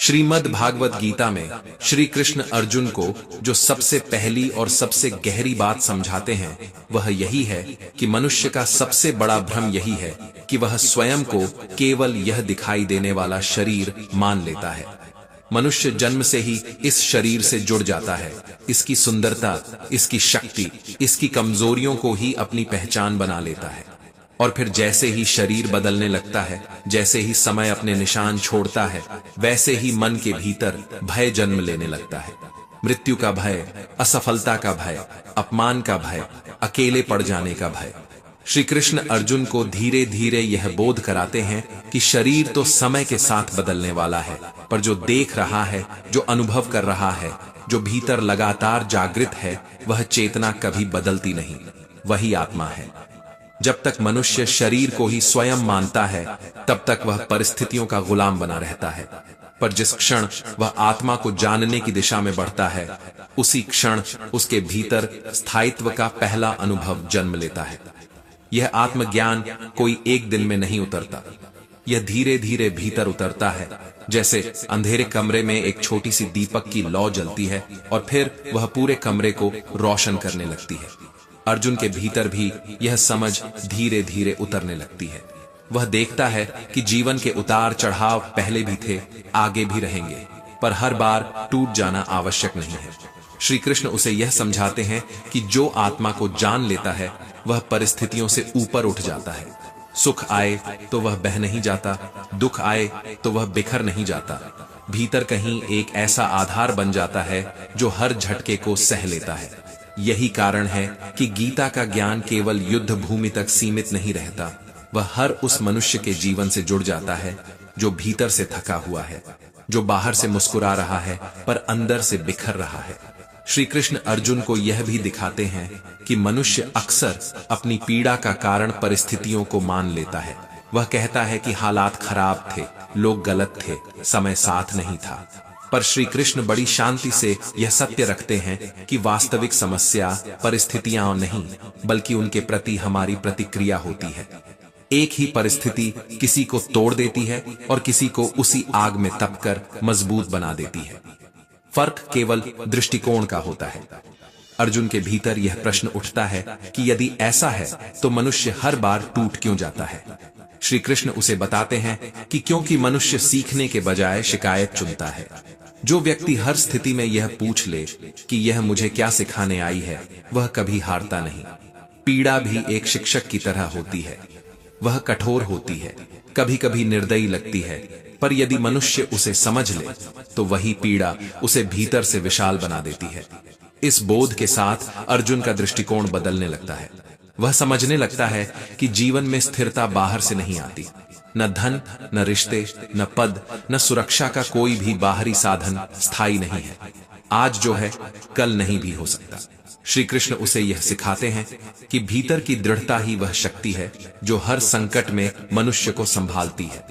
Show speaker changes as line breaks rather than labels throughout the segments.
श्रीमद् भागवत गीता में श्री कृष्ण अर्जुन को जो सबसे पहली और सबसे गहरी बात समझाते हैं वह यही है कि मनुष्य का सबसे बड़ा भ्रम यही है कि वह स्वयं को केवल यह दिखाई देने वाला शरीर मान लेता है। मनुष्य जन्म से ही इस शरीर से जुड़ जाता है, इसकी सुंदरता, इसकी शक्ति, इसकी कमजोरियों को ही अपनी पहचान बना लेता है। और फिर जैसे ही शरीर बदलने लगता है, जैसे ही समय अपने निशान छोड़ता है, वैसे ही मन के भीतर भय जन्म लेने लगता है। मृत्यु का भय, असफलता का भय, अपमान का भय, अकेले पड़ जाने का भय। श्री कृष्ण अर्जुन को धीरे धीरे यह बोध कराते हैं कि शरीर तो समय के साथ बदलने वाला है, पर जो देख रहा है, जो अनुभव कर रहा है, जो भीतर लगातार जागृत है, वह चेतना कभी बदलती नहीं, वही आत्मा है। जब तक मनुष्य शरीर को ही स्वयं मानता है, तब तक वह परिस्थितियों का गुलाम बना रहता है। पर जिस क्षण वह आत्मा को जानने की दिशा में बढ़ता है, उसी क्षण उसके भीतर स्थायित्व का पहला अनुभव जन्म लेता है। यह आत्मज्ञान कोई एक दिन में नहीं उतरता, यह धीरे धीरे भीतर उतरता है। जैसे अंधेरे कमरे में एक छोटी सी दीपक की लौ जलती है और फिर वह पूरे कमरे को रोशन करने लगती है। अर्जुन के भीतर भी यह समझ धीरे धीरे उतरने लगती है। वह देखता है कि जीवन के उतार चढ़ाव पहले भी थे, आगे भी रहेंगे, पर हर बार टूट जाना आवश्यक नहीं है। श्री कृष्ण उसे यह समझाते हैं कि जो आत्मा को जान लेता है, वह परिस्थितियों से ऊपर उठ जाता है। सुख आए तो वह बह नहीं जाता, दुख आए तो वह बिखर नहीं जाता। भीतर कहीं एक ऐसा आधार बन जाता है जो हर झटके को सह लेता है। यही कारण है कि गीता का ज्ञान केवल युद्ध भूमि तक सीमित नहीं रहता, वह हर उस मनुष्य के जीवन से जुड़ जाता है जो भीतर से थका हुआ है, जो बाहर से मुस्कुरा रहा है पर अंदर से बिखर रहा है। श्री कृष्ण अर्जुन को यह भी दिखाते हैं कि मनुष्य अक्सर अपनी पीड़ा का कारण परिस्थितियों को मान लेता है। वह कहता है कि हालात खराब थे, लोग गलत थे, समय साथ नहीं था। पर श्री कृष्ण बड़ी शांति से यह सत्य रखते हैं कि वास्तविक समस्या परिस्थितियां नहीं, बल्कि उनके प्रति हमारी प्रतिक्रिया होती है। एक ही परिस्थिति किसी को तोड़ देती है और किसी को उसी आग में तपकर मजबूत बना देती है। फर्क केवल दृष्टिकोण का होता है। अर्जुन के भीतर यह प्रश्न उठता है कि यदि ऐसा है तो मनुष्य हर बार टूट क्यों जाता है। श्री कृष्ण उसे बताते हैं कि क्योंकि मनुष्य सीखने के बजाय शिकायत चुनता है। जो व्यक्ति हर स्थिति में यह पूछ ले कि यह मुझे क्या सिखाने आई है, वह कभी हारता नहीं। पीड़ा भी एक शिक्षक की तरह होती है, वह कठोर होती है, कभी कभी निर्दयी लगती है, पर यदि मनुष्य उसे समझ ले तो वही पीड़ा उसे भीतर से विशाल बना देती है। इस बोध के साथ अर्जुन का दृष्टिकोण बदलने लगता है। वह समझने लगता है कि जीवन में स्थिरता बाहर से नहीं आती। न धन, न रिश्ते, न पद, न सुरक्षा का कोई भी बाहरी साधन स्थायी नहीं है। आज जो है कल नहीं भी हो सकता। श्री कृष्ण उसे यह सिखाते हैं कि भीतर की दृढ़ता ही वह शक्ति है जो हर संकट में मनुष्य को संभालती है।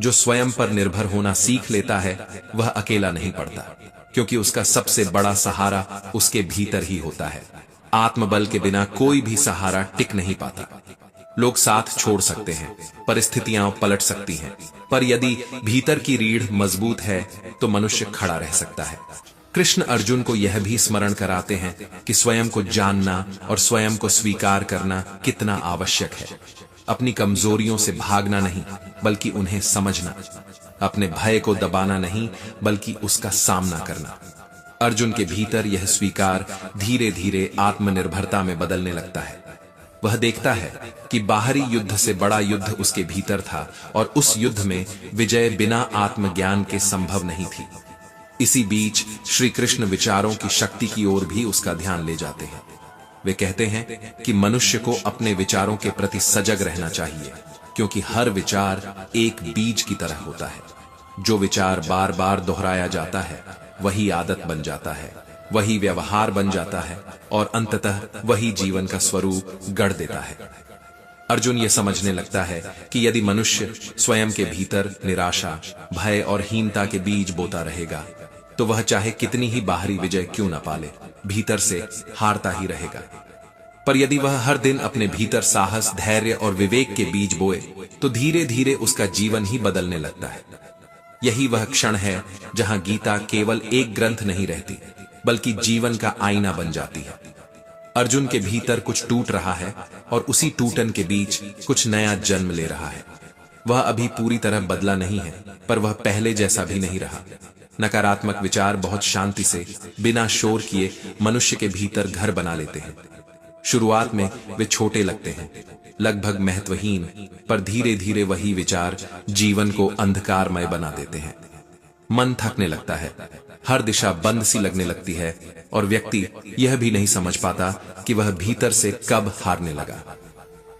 जो स्वयं पर निर्भर होना सीख लेता है, वह अकेला नहीं पड़ता, क्योंकि उसका सबसे बड़ा सहारा उसके भीतर ही होता है। आत्मबल के बिना कोई भी सहारा टिक नहीं पाता। लोग साथ छोड़ सकते हैं, परिस्थितियां पलट सकती हैं, पर यदि भीतर की रीढ़ मजबूत है तो मनुष्य खड़ा रह सकता है। कृष्ण अर्जुन को यह भी स्मरण कराते हैं कि स्वयं को जानना और स्वयं को स्वीकार करना कितना आवश्यक है। अपनी कमजोरियों से भागना नहीं, बल्कि उन्हें समझना। अपने भय को दबाना नहीं, बल्कि उसका सामना करना। अर्जुन के भीतर यह स्वीकार धीरे धीरे आत्मनिर्भरता में बदलने लगता है। वह देखता है कि बाहरी युद्ध से बड़ा युद्ध उसके भीतर था और उस युद्ध में विजय बिना आत्मज्ञान के संभव नहीं थी। इसी बीच श्री कृष्ण विचारों की शक्ति की ओर भी उसका ध्यान ले जाते हैं। वे कहते हैं कि मनुष्य को अपने विचारों के प्रति सजग रहना चाहिए, क्योंकि हर विचार एक बीज की तरह होता है। जो विचार बार बार दोहराया जाता है, वही आदत बन जाता है, वही व्यवहार बन जाता है और अंततः वही जीवन का स्वरूप गढ़ देता है। अर्जुन यह समझने लगता है कि यदि मनुष्य स्वयं के भीतर निराशा, भय और हीनता के बीज बोता रहेगा, तो वह चाहे कितनी ही बाहरी विजय क्यों न पाले, भीतर से हारता ही रहेगा। पर यदि वह हर दिन अपने भीतर साहस, धैर्य और विवेक के बीज बोए, तो धीरे धीरे उसका जीवन ही बदलने लगता है। यही वह क्षण है जहां गीता केवल एक ग्रंथ नहीं रहती, बल्कि जीवन का आईना बन जाती है। अर्जुन के भीतर कुछ टूट रहा है और उसी टूटन के बीच कुछ नया जन्म ले रहा है। वह अभी पूरी तरह बदला नहीं है, पर वह पहले जैसा भी नहीं रहा। नकारात्मक विचार बहुत शांति से, बिना शोर किए मनुष्य के भीतर घर बना लेते हैं। शुरुआत में वे छोटे लगते हैं, लगभग महत्वहीन, पर धीरे धीरे वही विचार जीवन को अंधकारमय बना देते हैं। मन थकने लगता है, हर दिशा बंद सी लगने लगती है और व्यक्ति यह भी नहीं समझ पाता कि वह भीतर से कब हारने लगा।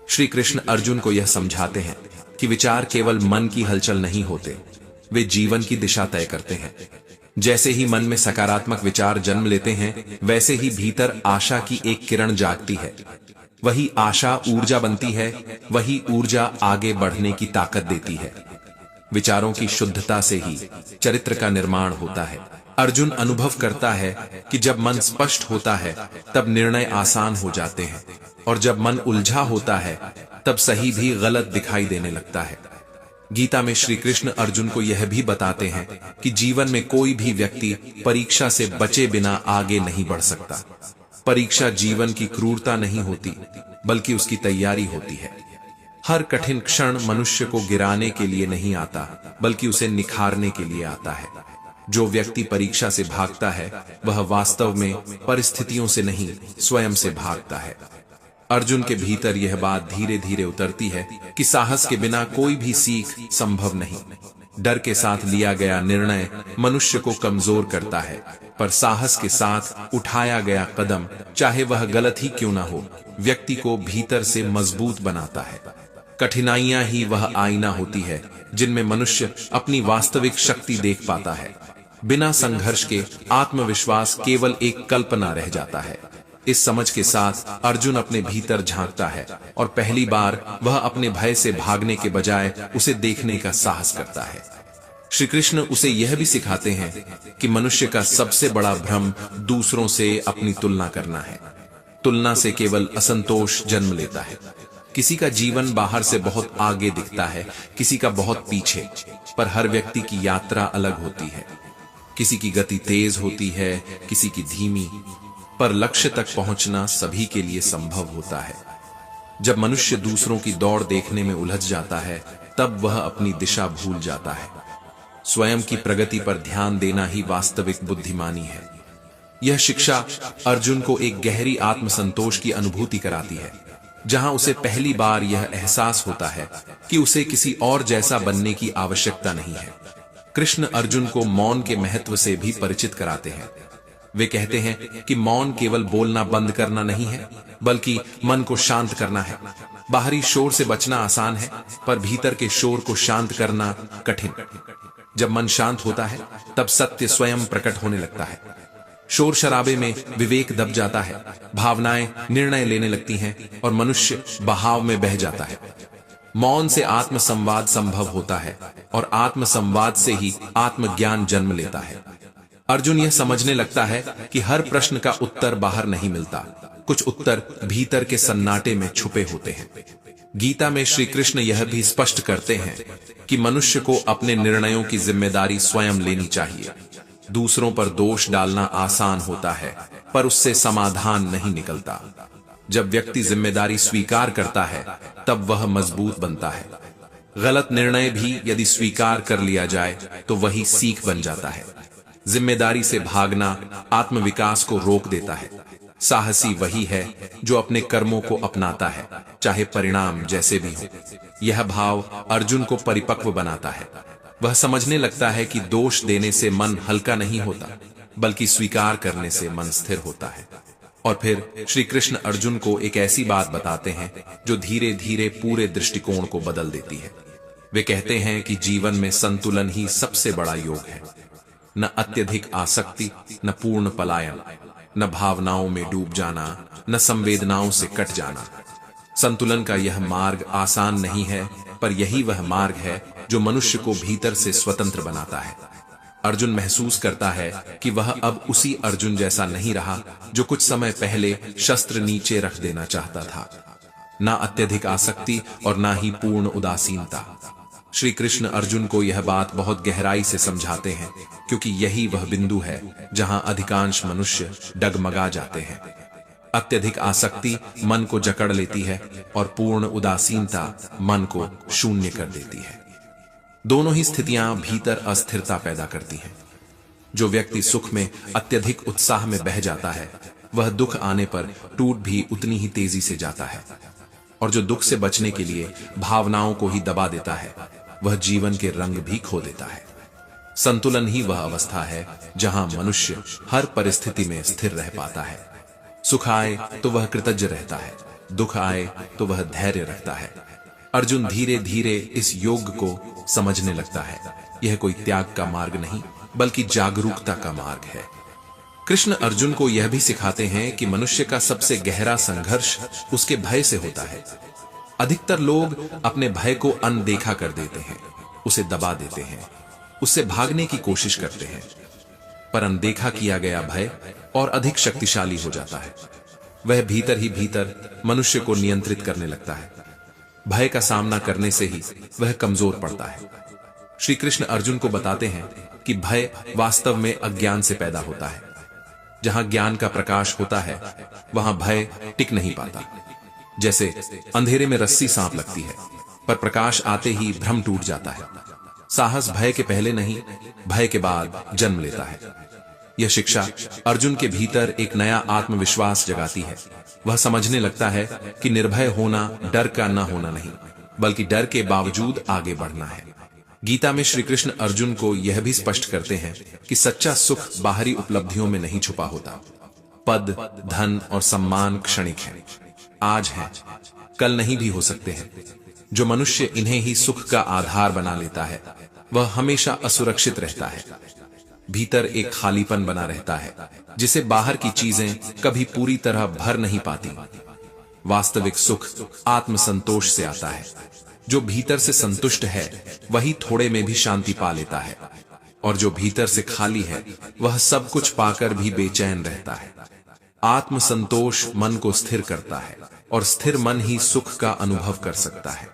श्री कृष्ण अर्जुन को यह समझाते हैं कि विचार केवल मन की हलचल नहीं होते, वे जीवन की दिशा तय करते हैं। जैसे ही मन में सकारात्मक विचार जन्म लेते हैं, वैसे ही भीतर आशा की एक किरण जागती है। वही आशा ऊर्जा बनती है, वही ऊर्जा आगे बढ़ने की ताकत देती है। विचारों की शुद्धता से ही चरित्र का निर्माण होता है। अर्जुन अनुभव करता है कि जब मन स्पष्ट होता है तब निर्णय आसान हो जाते हैं, और जब मन उलझा होता है तब सही भी गलत दिखाई देने लगता है। गीता में श्री कृष्ण अर्जुन को यह भी बताते हैं कि जीवन में कोई भी व्यक्ति परीक्षा से बचे बिना आगे नहीं बढ़ सकता। परीक्षा जीवन की क्रूरता नहीं होती, बल्कि उसकी तैयारी होती है। हर कठिन क्षण मनुष्य को गिराने के लिए नहीं आता, बल्कि उसे निखारने के लिए आता है। जो व्यक्ति परीक्षा से भागता है, वह वास्तव में परिस्थितियों से नहीं, स्वयं से भागता है। अर्जुन के भीतर यह बात धीरे धीरे उतरती है कि साहस के बिना कोई भी सीख संभव नहीं। डर के साथ लिया गया निर्णय मनुष्य को कमजोर करता है, पर साहस के साथ उठाया गया कदम, चाहे वह गलत ही क्यों ना हो, व्यक्ति को भीतर से मजबूत बनाता है। कठिनाइयां ही वह आईना होती है जिनमें मनुष्य अपनी वास्तविक शक्ति देख पाता है। बिना संघर्ष के आत्मविश्वास केवल एक कल्पना रह जाता है। इस समझ के साथ अर्जुन अपने भीतर झांकता है और पहली बार वह अपने भय से भागने के बजाय उसे देखने का साहस करता है। श्री कृष्ण उसे यह भी सिखाते हैं कि मनुष्य का सबसे बड़ा भ्रम दूसरों से अपनी तुलना करना है। तुलना से केवल असंतोष जन्म लेता है। किसी का जीवन बाहर से बहुत आगे दिखता है, किसी का बहुत पीछे, पर हर व्यक्ति की यात्रा अलग होती है। किसी की गति तेज होती है, किसी की धीमी, पर लक्ष्य तक पहुंचना सभी के लिए संभव होता है। जब मनुष्य दूसरों की दौड़ देखने में उलझ जाता है, तब वह अपनी दिशा भूल जाता है। स्वयं की प्रगति पर ध्यान देना ही वास्तविक बुद्धिमानी है। यह शिक्षा अर्जुन को एक गहरी आत्मसंतोष की अनुभूति कराती है, जहां उसे पहली बार यह एहसास होता है कि उसे किसी और जैसा बनने की आवश्यकता नहीं है। कृष्ण अर्जुन को मौन के महत्व से भी परिचित कराते हैं। वे कहते हैं कि मौन केवल बोलना बंद करना नहीं है, बल्कि मन को शांत करना है। बाहरी शोर से बचना आसान है, पर भीतर के शोर को शांत करना कठिन। जब मन शांत होता है, तब सत्य स्वयं प्रकट होने लगता है। शोर शराबे में विवेक दब जाता है, भावनाएं निर्णय लेने लगती हैं और मनुष्य बहाव में बह जाता है। मौन से आत्म संवाद संभव होता है और आत्म संवाद से ही आत्मज्ञान जन्म लेता है। अर्जुन यह समझने लगता है कि हर प्रश्न का उत्तर बाहर नहीं मिलता, कुछ उत्तर भीतर के सन्नाटे में छुपे होते हैं। गीता में श्री कृष्ण यह भी स्पष्ट करते हैं कि मनुष्य को अपने निर्णयों की जिम्मेदारी स्वयं लेनी चाहिए। दूसरों पर दोष डालना आसान होता है, पर उससे समाधान नहीं निकलता। जब व्यक्ति जिम्मेदारी स्वीकार करता है, तब वह मजबूत बनता है। गलत निर्णय भी यदि स्वीकार कर लिया जाए तो वही सीख बन जाता है। जिम्मेदारी से भागना आत्मविकास को रोक देता है। साहसी वही है जो अपने कर्मों को अपनाता है, चाहे परिणाम जैसे भी हो। यह भाव अर्जुन को परिपक्व बनाता है। वह समझने लगता है कि दोष देने से मन हल्का नहीं होता, बल्कि स्वीकार करने से मन स्थिर होता है। और फिर श्री कृष्ण अर्जुन को एक ऐसी बात बताते हैं जो धीरे धीरे पूरे दृष्टिकोण को बदल देती है। वे कहते हैं कि जीवन में संतुलन ही सबसे बड़ा योग है। न अत्यधिक आसक्ति, न पूर्ण पलायन, न भावनाओं में डूब जाना, न संवेदनाओं से कट जाना। संतुलन का यह मार्ग आसान नहीं है, पर यही वह मार्ग है जो मनुष्य को भीतर से स्वतंत्र बनाता है। अर्जुन महसूस करता है कि वह अब उसी अर्जुन जैसा नहीं रहा जो कुछ समय पहले शस्त्र नीचे रख देना चाहता था। ना अत्यधिक आसक्ति और ना ही पूर्ण उदासीनता। श्री कृष्ण अर्जुन को यह बात बहुत गहराई से समझाते हैं, क्योंकि यही वह बिंदु है जहां अधिकांश मनुष्य डगमगा जाते हैं। अत्यधिक आसक्ति मन को जकड़ लेती है और पूर्ण उदासीनता मन को शून्य कर देती है। दोनों ही स्थितियां भीतर अस्थिरता पैदा करती हैं। जो व्यक्ति सुख में अत्यधिक उत्साह में बह जाता है, वह दुख आने पर टूट भी उतनी ही तेजी से जाता है, और जो दुख से बचने के लिए भावनाओं को ही दबा देता है, वह जीवन के रंग भी खो देता है। संतुलन ही वह अवस्था है जहां मनुष्य हर परिस्थिति में स्थिर रह पाता है। सुख आए तो वह कृतज्ञ रहता है, दुख आए तो वह धैर्य रखता है। अर्जुन धीरे धीरे इस योग को समझने लगता है। यह कोई त्याग का मार्ग नहीं, बल्कि जागरूकता का मार्ग है। कृष्ण अर्जुन को यह भी सिखाते हैं कि मनुष्य का सबसे गहरा संघर्ष उसके भय से होता है। अधिकतर लोग अपने भय को अनदेखा कर देते हैं, उसे दबा देते हैं, उससे भागने की कोशिश करते हैं। पर अनदेखा किया गया भय और अधिक शक्तिशाली हो जाता है। वह भीतर ही भीतर मनुष्य को नियंत्रित करने लगता है। भय का सामना करने से ही वह कमजोर पड़ता है। श्री कृष्ण अर्जुन को बताते हैं कि भय वास्तव में अज्ञान से पैदा होता है। जहां ज्ञान का प्रकाश होता है, वहां भय टिक नहीं पाता। जैसे अंधेरे में रस्सी सांप लगती है, पर प्रकाश आते ही भ्रम टूट जाता है। साहस भय के पहले नहीं, भय के बाद जन्म लेता है। यह शिक्षा अर्जुन के भीतर एक नया आत्मविश्वास जगाती है। वह समझने लगता है कि निर्भय होना डर का न होना नहीं, बल्कि डर के बावजूद आगे बढ़ना है। गीता में श्री कृष्ण अर्जुन को यह भी स्पष्ट करते हैं कि सच्चा सुख बाहरी उपलब्धियों में नहीं छुपा होता। पद, धन और सम्मान क्षणिक है, आज है, कल नहीं भी हो सकते हैं। जो मनुष्य इन्हें ही सुख का आधार बना लेता है, वह हमेशा असुरक्षित रहता है। भीतर एक खालीपन बना रहता है, जिसे बाहर की चीजें कभी पूरी तरह भर नहीं पाती। वास्तविक सुख आत्मसंतोष से आता है। जो भीतर से संतुष्ट है, वही थोड़े में भी शांति पा लेता है, और जो भीतर से खाली है, वह सब कुछ पाकर भी बेचैन रहता है। आत्मसंतोष मन को स्थिर करता है, और स्थिर मन ही सुख का अनुभव कर सकता है।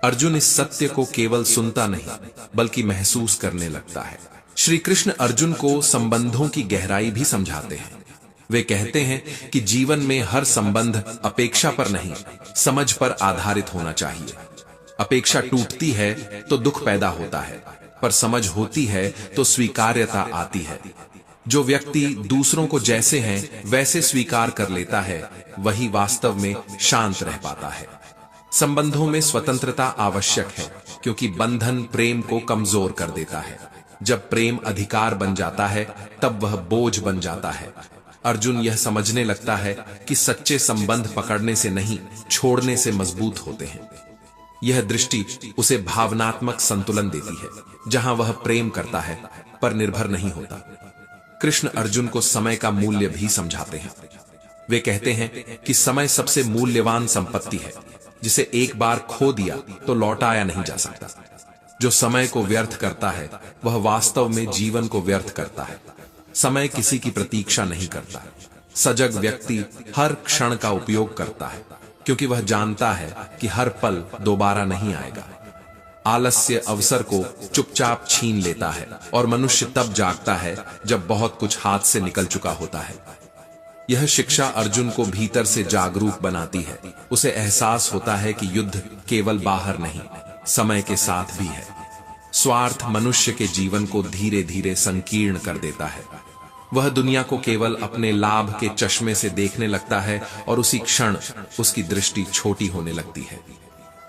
अर्जुन इस सत्य को केवल सुनता नहीं, बल्कि महसूस करने लगता है। श्री कृष्ण अर्जुन को संबंधों की गहराई भी समझाते हैं। वे कहते हैं कि जीवन में हर संबंध अपेक्षा पर नहीं, समझ पर आधारित होना चाहिए। अपेक्षा टूटती है तो दुख पैदा होता है, पर समझ होती है तो स्वीकार्यता आती है। जो व्यक्ति दूसरों को जैसे हैं वैसे स्वीकार कर लेता है, वही वास्तव में शांत रह पाता है। संबंधों में स्वतंत्रता आवश्यक है, क्योंकि बंधन प्रेम को कमजोर कर देता है। जब प्रेम अधिकार बन जाता है, तब वह बोझ बन जाता है। अर्जुन यह समझने लगता है कि सच्चे संबंध पकड़ने से नहीं, छोड़ने से मजबूत होते हैं। यह दृष्टि उसे भावनात्मक संतुलन देती है, जहां वह प्रेम करता है पर निर्भर नहीं होता। कृष्ण अर्जुन को समय का मूल्य भी समझाते हैं। वे कहते हैं कि समय सबसे मूल्यवान संपत्ति है, जिसे एक बार खो दिया तो लौटाया नहीं जा सकता। जो समय को व्यर्थ करता है, वह वास्तव में जीवन को व्यर्थ करता है। समय किसी की प्रतीक्षा नहीं करता। सजग व्यक्ति हर क्षण का उपयोग करता है, क्योंकि वह जानता है कि हर पल दोबारा नहीं आएगा। आलस्य अवसर को चुपचाप छीन लेता है, और मनुष्य तब जागता है जब बहुत कुछ हाथ से निकल चुका होता है। यह शिक्षा अर्जुन को भीतर से जागरूक बनाती है। उसे एहसास होता है कि युद्ध केवल बाहर नहीं, समय के साथ भी है। स्वार्थ मनुष्य के जीवन को धीरे धीरे संकीर्ण कर देता है। वह दुनिया को केवल अपने लाभ के चश्मे से देखने लगता है, और उसी क्षण उसकी दृष्टि छोटी होने लगती है।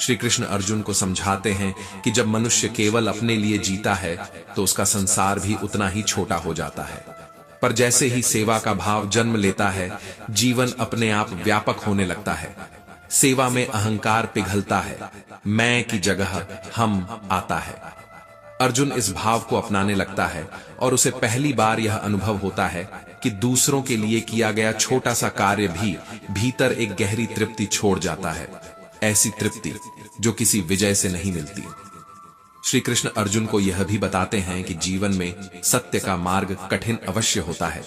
श्री कृष्ण अर्जुन को समझाते हैं कि जब मनुष्य केवल अपने लिए जीता है, तो उसका संसार भी उतना ही छोटा हो जाता है। पर जैसे ही सेवा का भाव जन्म लेता है, जीवन अपने आप व्यापक होने लगता है। सेवा में अहंकार पिघलता है, मैं की जगह हम आता है। अर्जुन इस भाव को अपनाने लगता है, और उसे पहली बार यह अनुभव होता है कि दूसरों के लिए किया गया छोटा सा कार्य भी भीतर एक गहरी तृप्ति छोड़ जाता है। ऐसी तृप्ति जो किसी विजय से नहीं मिलती। श्री कृष्ण अर्जुन को यह भी बताते हैं कि जीवन में सत्य का मार्ग कठिन अवश्य होता है,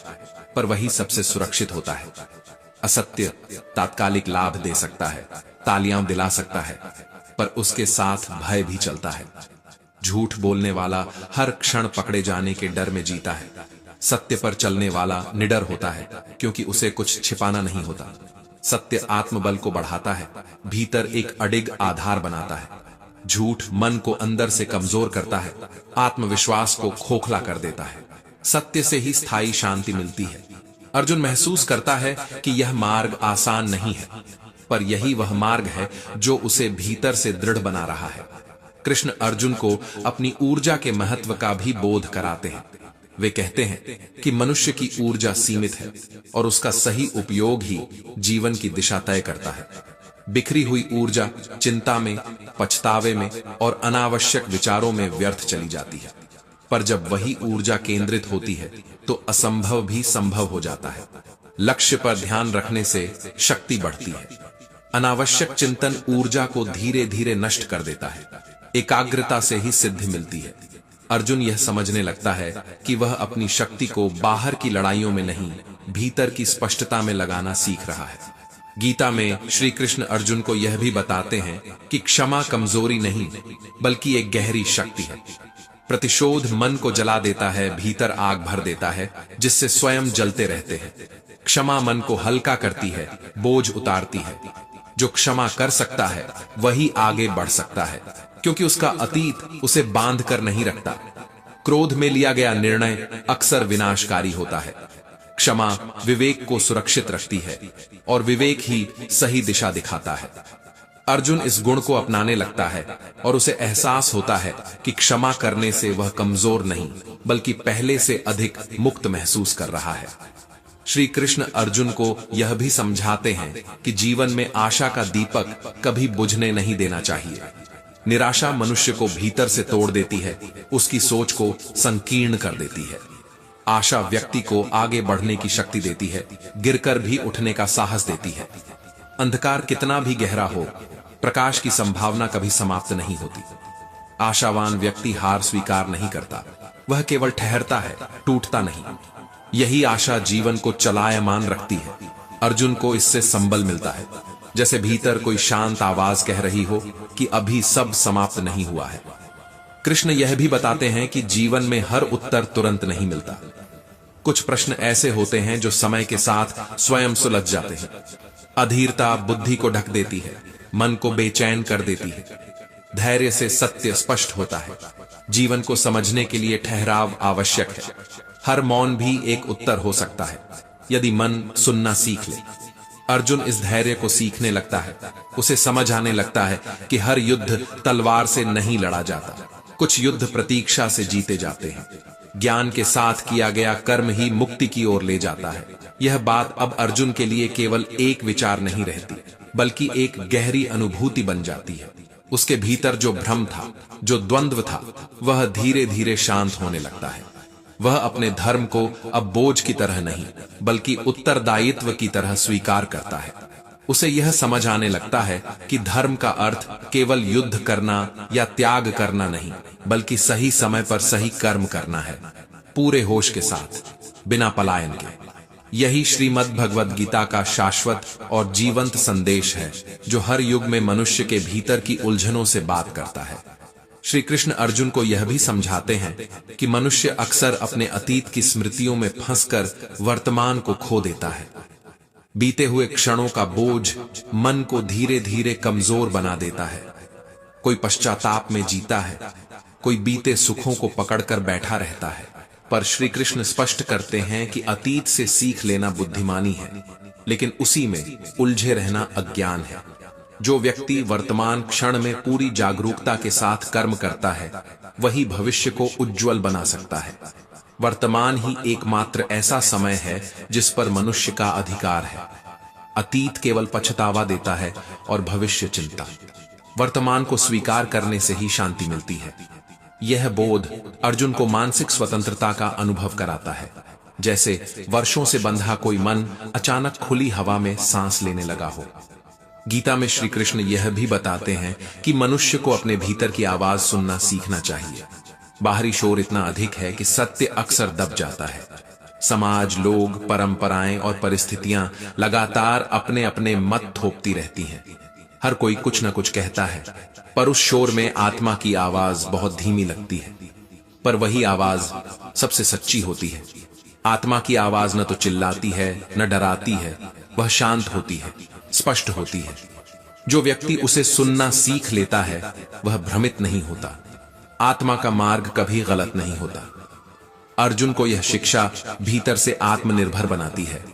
पर वही सबसे सुरक्षित होता है। असत्य तात्कालिक लाभ दे सकता है, तालियां दिला सकता है, पर उसके साथ भय भी चलता है। झूठ बोलने वाला हर क्षण पकड़े जाने के डर में जीता है। सत्य पर चलने वाला निडर होता है, क्योंकि उसे कुछ छिपाना नहीं होता। सत्य आत्मबल को बढ़ाता है, भीतर एक अडिग आधार बनाता है। झूठ मन को अंदर से कमजोर करता है, आत्मविश्वास को खोखला कर देता है। सत्य से ही स्थायी शांति मिलती है। अर्जुन महसूस करता है कि यह मार्ग आसान नहीं है, पर यही वह मार्ग है जो उसे भीतर से दृढ़ बना रहा है। कृष्ण अर्जुन को अपनी ऊर्जा के महत्व का भी बोध कराते हैं। वे कहते हैं कि मनुष्य की ऊर्जा सीमित है और उसका सही उपयोग ही जीवन की दिशा तय करता है। बिखरी हुई ऊर्जा चिंता में, पछतावे में और अनावश्यक विचारों में व्यर्थ चली जाती है। पर जब वही ऊर्जा केंद्रित होती है तो असंभव भी संभव हो जाता है। लक्ष्य पर ध्यान रखने से शक्ति बढ़ती है। अनावश्यक चिंतन ऊर्जा को धीरे धीरे नष्ट कर देता है। एकाग्रता से ही सिद्धि मिलती है। अर्जुन यह समझने लगता है कि वह अपनी शक्ति को बाहर की लड़ाइयों में नहीं, भीतर की स्पष्टता में लगाना सीख रहा है। गीता में श्री कृष्ण अर्जुन को यह भी बताते हैं कि क्षमा कमजोरी नहीं, बल्कि एक गहरी शक्ति है। प्रतिशोध मन को जला देता है, भीतर आग भर देता है, जिससे स्वयं जलते रहते हैं। क्षमा मन को हल्का करती है, बोझ उतारती है। जो क्षमा कर सकता है वही आगे बढ़ सकता है, क्योंकि उसका अतीत उसे बांध कर नहीं रखता। क्रोध में लिया गया निर्णय अक्सर विनाशकारी होता है। क्षमा विवेक को सुरक्षित रखती है और विवेक ही सही दिशा दिखाता है। अर्जुन इस गुण को अपनाने लगता है और उसे एहसास होता है कि क्षमा करने से वह कमजोर नहीं, बल्कि पहले से अधिक मुक्त महसूस कर रहा है। श्री कृष्ण अर्जुन को यह भी समझाते हैं कि जीवन में आशा का दीपक कभी बुझने नहीं देना चाहिए। निराशा मनुष्य को भीतर से तोड़ देती है, उसकी सोच को संकीर्ण कर देती है। आशा व्यक्ति को आगे बढ़ने की शक्ति देती है, गिरकर भी उठने का साहस देती है। अंधकार कितना भी गहरा हो, प्रकाश की संभावना कभी समाप्त नहीं होती। आशावान व्यक्ति हार स्वीकार नहीं करता, वह केवल ठहरता है, टूटता नहीं। यही आशा जीवन को चलायमान रखती है। अर्जुन को इससे संबल मिलता है, जैसे भीतर कोई शांत आवाज कह रही हो कि अभी सब समाप्त नहीं हुआ है। कृष्ण यह भी बताते हैं कि जीवन में हर उत्तर तुरंत नहीं मिलता। कुछ प्रश्न ऐसे होते हैं जो समय के साथ स्वयं सुलझ जाते हैं। अधीरता बुद्धि को ढक देती है, मन को बेचैन कर देती है। धैर्य से सत्य स्पष्ट होता है। जीवन को समझने के लिए ठहराव आवश्यक है। हर मौन भी एक उत्तर हो सकता है, यदि मन सुनना सीख ले। अर्जुन इस धैर्य को सीखने लगता है। उसे समझ आने लगता है कि हर युद्ध तलवार से नहीं लड़ा जाता, कुछ युद्ध प्रतीक्षा से जीते जाते हैं। ज्ञान के साथ किया गया कर्म ही मुक्ति की ओर ले जाता है। यह बात अब अर्जुन के लिए केवल एक विचार नहीं रहती, बल्कि एक गहरी अनुभूति बन जाती है। उसके भीतर जो भ्रम था, जो द्वंद्व था, वह धीरे धीरे शांत होने लगता है। वह अपने धर्म को अब बोझ की तरह नहीं, बल्कि उत्तरदायित्व की तरह स्वीकार करता है। उसे यह समझ आने लगता है कि धर्म का अर्थ केवल युद्ध करना या त्याग करना नहीं, बल्कि सही समय पर सही कर्म करना है, पूरे होश के साथ, बिना पलायन के। यही श्रीमद् भगवद गीता का शाश्वत और जीवंत संदेश है, जो हर युग में मनुष्य के भीतर की उलझनों से बात करता है। श्री कृष्ण अर्जुन को यह भी समझाते हैं कि मनुष्य अक्सर अपने अतीत की स्मृतियों में फंसकर वर्तमान को खो देता है। बीते हुए क्षणों का बोझ मन को धीरे धीरे कमजोर बना देता है। कोई पश्चाताप में जीता है, कोई बीते सुखों को पकड़कर बैठा रहता है। पर श्री कृष्ण स्पष्ट करते हैं कि अतीत से सीख लेना बुद्धिमानी है, लेकिन उसी में उलझे रहना अज्ञान है। जो व्यक्ति वर्तमान क्षण में पूरी जागरूकता के साथ कर्म करता है, वही भविष्य को उज्जवल बना सकता है। वर्तमान ही एकमात्र ऐसा समय है जिस पर मनुष्य का अधिकार है। अतीत केवल पछतावा देता है और भविष्य चिंता। वर्तमान को स्वीकार करने से ही शांति मिलती है। यह बोध अर्जुन को मानसिक स्वतंत्रता का अनुभव कराता है, जैसे वर्षों से बंधा कोई मन अचानक खुली हवा में सांस लेने लगा हो। गीता में श्री कृष्ण यह भी बताते हैं कि मनुष्य को अपने भीतर की आवाज सुनना सीखना चाहिए। बाहरी शोर इतना अधिक है कि सत्य अक्सर दब जाता है। समाज, लोग, परंपराएं और परिस्थितियां लगातार अपने अपने मत थोपती रहती हैं। हर कोई कुछ न कुछ कहता है, पर उस शोर में आत्मा की आवाज बहुत धीमी लगती है, पर वही आवाज सबसे सच्ची होती है। आत्मा की आवाज न तो चिल्लाती है न डराती है, वह शांत होती है, स्पष्ट होती है। जो व्यक्ति उसे सुनना सीख लेता है वह भ्रमित नहीं होता। आत्मा का मार्ग कभी गलत नहीं होता। अर्जुन को यह शिक्षा भीतर से आत्मनिर्भर बनाती है,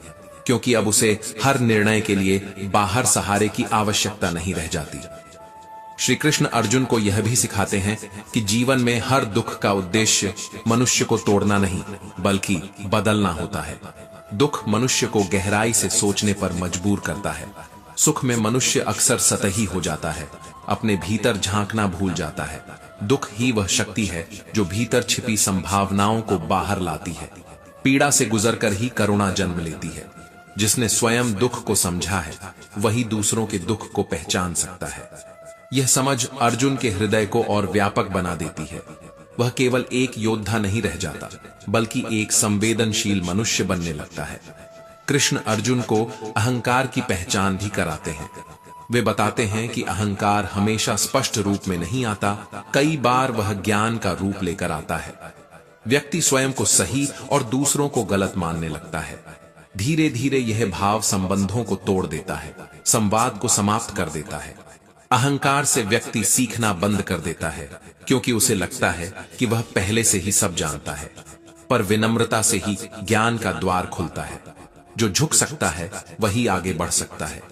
क्योंकि अब उसे हर निर्णय के लिए बाहर सहारे की आवश्यकता नहीं रह जाती। श्री कृष्ण अर्जुन को यह भी सिखाते हैं कि जीवन में हर दुख का उद्देश्य मनुष्य को तोड़ना नहीं, बल्कि बदलना होता है। दुख मनुष्य को गहराई से सोचने पर मजबूर करता है। सुख में मनुष्य अक्सर सतही हो जाता है, अपने भीतर झांकना भूल जाता है। दुख ही वह शक्ति है जो भीतर छिपी संभावनाओं को बाहर लाती है। पीड़ा से गुजरकर ही करुणा जन्म लेती है। जिसने स्वयं दुख को समझा है वही दूसरों के दुख को पहचान सकता है। यह समझ अर्जुन के हृदय को और व्यापक बना देती है। वह केवल एक योद्धा नहीं रह जाता, बल्कि एक संवेदनशील मनुष्य बनने लगता है। कृष्ण अर्जुन को अहंकार की पहचान भी कराते हैं। वे बताते हैं कि अहंकार हमेशा स्पष्ट रूप में नहीं आता, कई बार वह ज्ञान का रूप लेकर आता है। व्यक्ति स्वयं को सही और दूसरों को गलत मानने लगता है। धीरे धीरे यह भाव संबंधों को तोड़ देता है, संवाद को समाप्त कर देता है। अहंकार से व्यक्ति सीखना बंद कर देता है, क्योंकि उसे लगता है कि वह पहले से ही सब जानता है। पर विनम्रता से ही ज्ञान का द्वार खुलता है। जो झुक सकता है वही आगे बढ़ सकता है।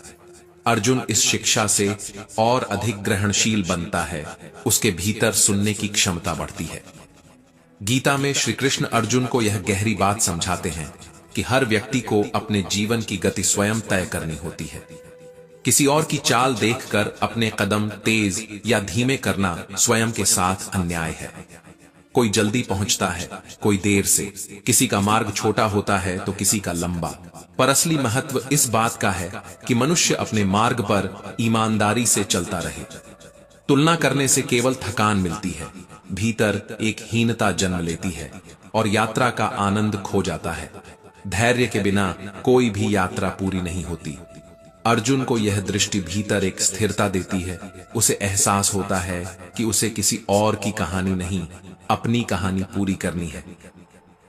अर्जुन इस शिक्षा से और अधिक ग्रहणशील बनता है, उसके भीतर सुनने की क्षमता बढ़ती है। गीता में श्री कृष्ण अर्जुन को यह गहरी बात समझाते हैं कि हर व्यक्ति को अपने जीवन की गति स्वयं तय करनी होती है। किसी और की चाल देखकर अपने कदम तेज या धीमे करना स्वयं के साथ अन्याय है। कोई जल्दी पहुंचता है, कोई देर से। किसी का मार्ग छोटा होता है तो किसी का लंबा। पर असली महत्व इस बात का है कि मनुष्य अपने मार्ग पर ईमानदारी से चलता रहे। तुलना करने से केवल थकान मिलती है, भीतर एक हीनता जन्म लेती है और यात्रा का आनंद खो जाता है। धैर्य के बिना कोई भी यात्रा पूरी नहीं होती। अर्जुन को यह दृष्टि भीतर एक स्थिरता देती है। उसे एहसास होता है कि उसे किसी और की कहानी नहीं, अपनी कहानी पूरी करनी है।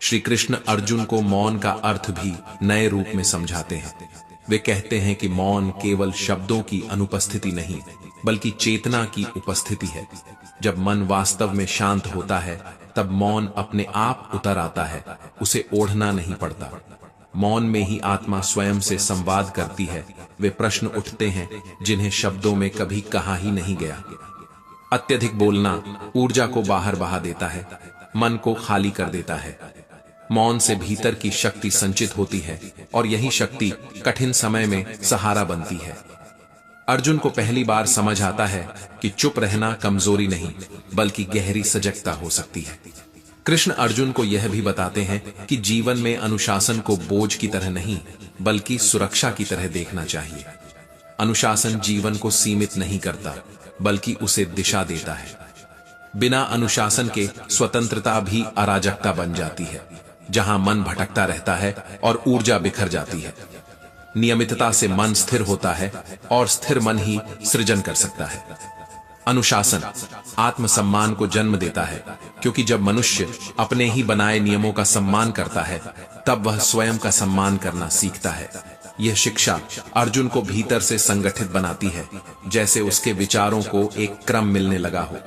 श्री कृष्ण अर्जुन को मौन का अर्थ भी नए रूप में समझाते हैं। वे कहते हैं कि मौन केवल शब्दों की अनुपस्थिति नहीं, बल्कि चेतना की उपस्थिति है। जब मन वास्तव में शांत होता है तब मौन अपने आप उतर आता है, उसे ओढ़ना नहीं पड़ता। मौन में ही आत्मा स्वयं से संवाद करती है। वे प्रश्न उठते हैं जिन्हें शब्दों में कभी कहा ही नहीं गया। अत्यधिक बोलना ऊर्जा को बाहर बहा देता है, मन को खाली कर देता है। मौन से भीतर की शक्ति संचित होती है और यही शक्ति कठिन समय में सहारा बनती है। अर्जुन को पहली बार समझ आता है कि चुप रहना कमजोरी नहीं, बल्कि गहरी सजगता हो सकती है। कृष्ण अर्जुन को यह भी बताते हैं कि जीवन में अनुशासन को बोझ की तरह नहीं, बल्कि सुरक्षा की तरह देखना चाहिए। अनुशासन जीवन को सीमित नहीं करता, बल्कि उसे दिशा देता है। बिना अनुशासन के स्वतंत्रता भी अराजकता बन जाती है, जहां मन भटकता रहता है और ऊर्जा बिखर जाती है। नियमितता से मन स्थिर होता है और स्थिर मन ही सृजन कर सकता है। अनुशासन आत्मसम्मान को जन्म देता है, क्योंकि जब मनुष्य अपने ही बनाए नियमों का सम्मान करता है तब वह स्वयं का सम्मान करना सीखता है। यह शिक्षा अर्जुन को भीतर से संगठित बनाती है, जैसे उसके विचारों को एक क्रम मिलने लगा हो।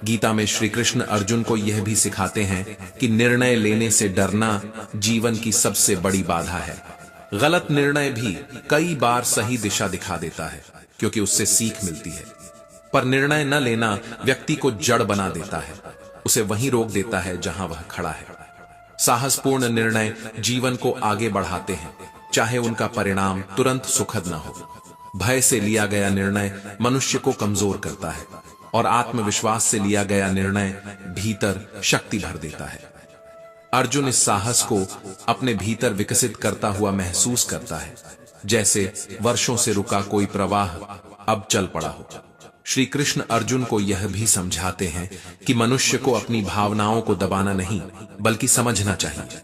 गीता में श्री कृष्ण अर्जुन को यह भी सिखाते हैं कि निर्णय लेने से डरना जीवन की सबसे बड़ी बाधा है। गलत निर्णय भी कई बार सही दिशा दिखा देता है, क्योंकि उससे सीख मिलती है। पर निर्णय न लेना व्यक्ति को जड़ बना देता है, उसे वहीं रोक देता है जहां वह खड़ा है। साहसपूर्ण निर्णय जीवन को आगे बढ़ाते हैं, चाहे उनका परिणाम तुरंत सुखद न हो। भय से लिया गया निर्णय मनुष्य को कमजोर करता है और आत्मविश्वास से लिया गया निर्णय भीतर शक्ति भर देता है। अर्जुन इस साहस को अपने भीतर विकसित करता हुआ महसूस करता है, जैसे वर्षों से रुका कोई प्रवाह अब चल पड़ा हो। श्री कृष्ण अर्जुन को यह भी समझाते हैं कि मनुष्य को अपनी भावनाओं को दबाना नहीं, बल्कि समझना चाहिए।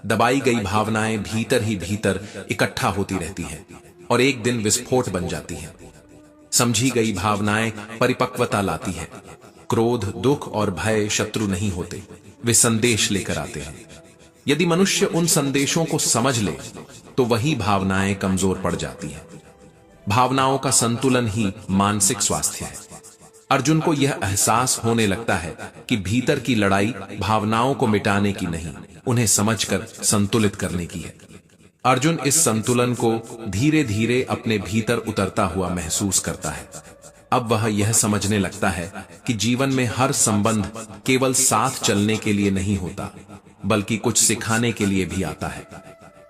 दबाई गई भावनाएं भीतर ही भीतर इकट्ठा होती रहती हैं और एक दिन विस्फोट बन जाती हैं। समझी गई भावनाएं परिपक्वता लाती हैं। क्रोध, दुख और भय शत्रु नहीं होते, वे संदेश लेकर आते हैं। यदि मनुष्य उन संदेशों को समझ ले तो वही भावनाएं कमजोर पड़ जाती हैं। भावनाओं का संतुलन ही मानसिक स्वास्थ्य है। अर्जुन को यह एहसास होने लगता है कि भीतर की लड़ाई भावनाओं को मिटाने की नहीं, उन्हें समझकर संतुलित करने की है। अर्जुन इस संतुलन को धीरे धीरे अपने भीतर उतरता हुआ महसूस करता है। अब वह यह समझने लगता है कि जीवन में हर संबंध केवल साथ चलने के लिए नहीं होता, बल्कि कुछ सिखाने के लिए भी आता है।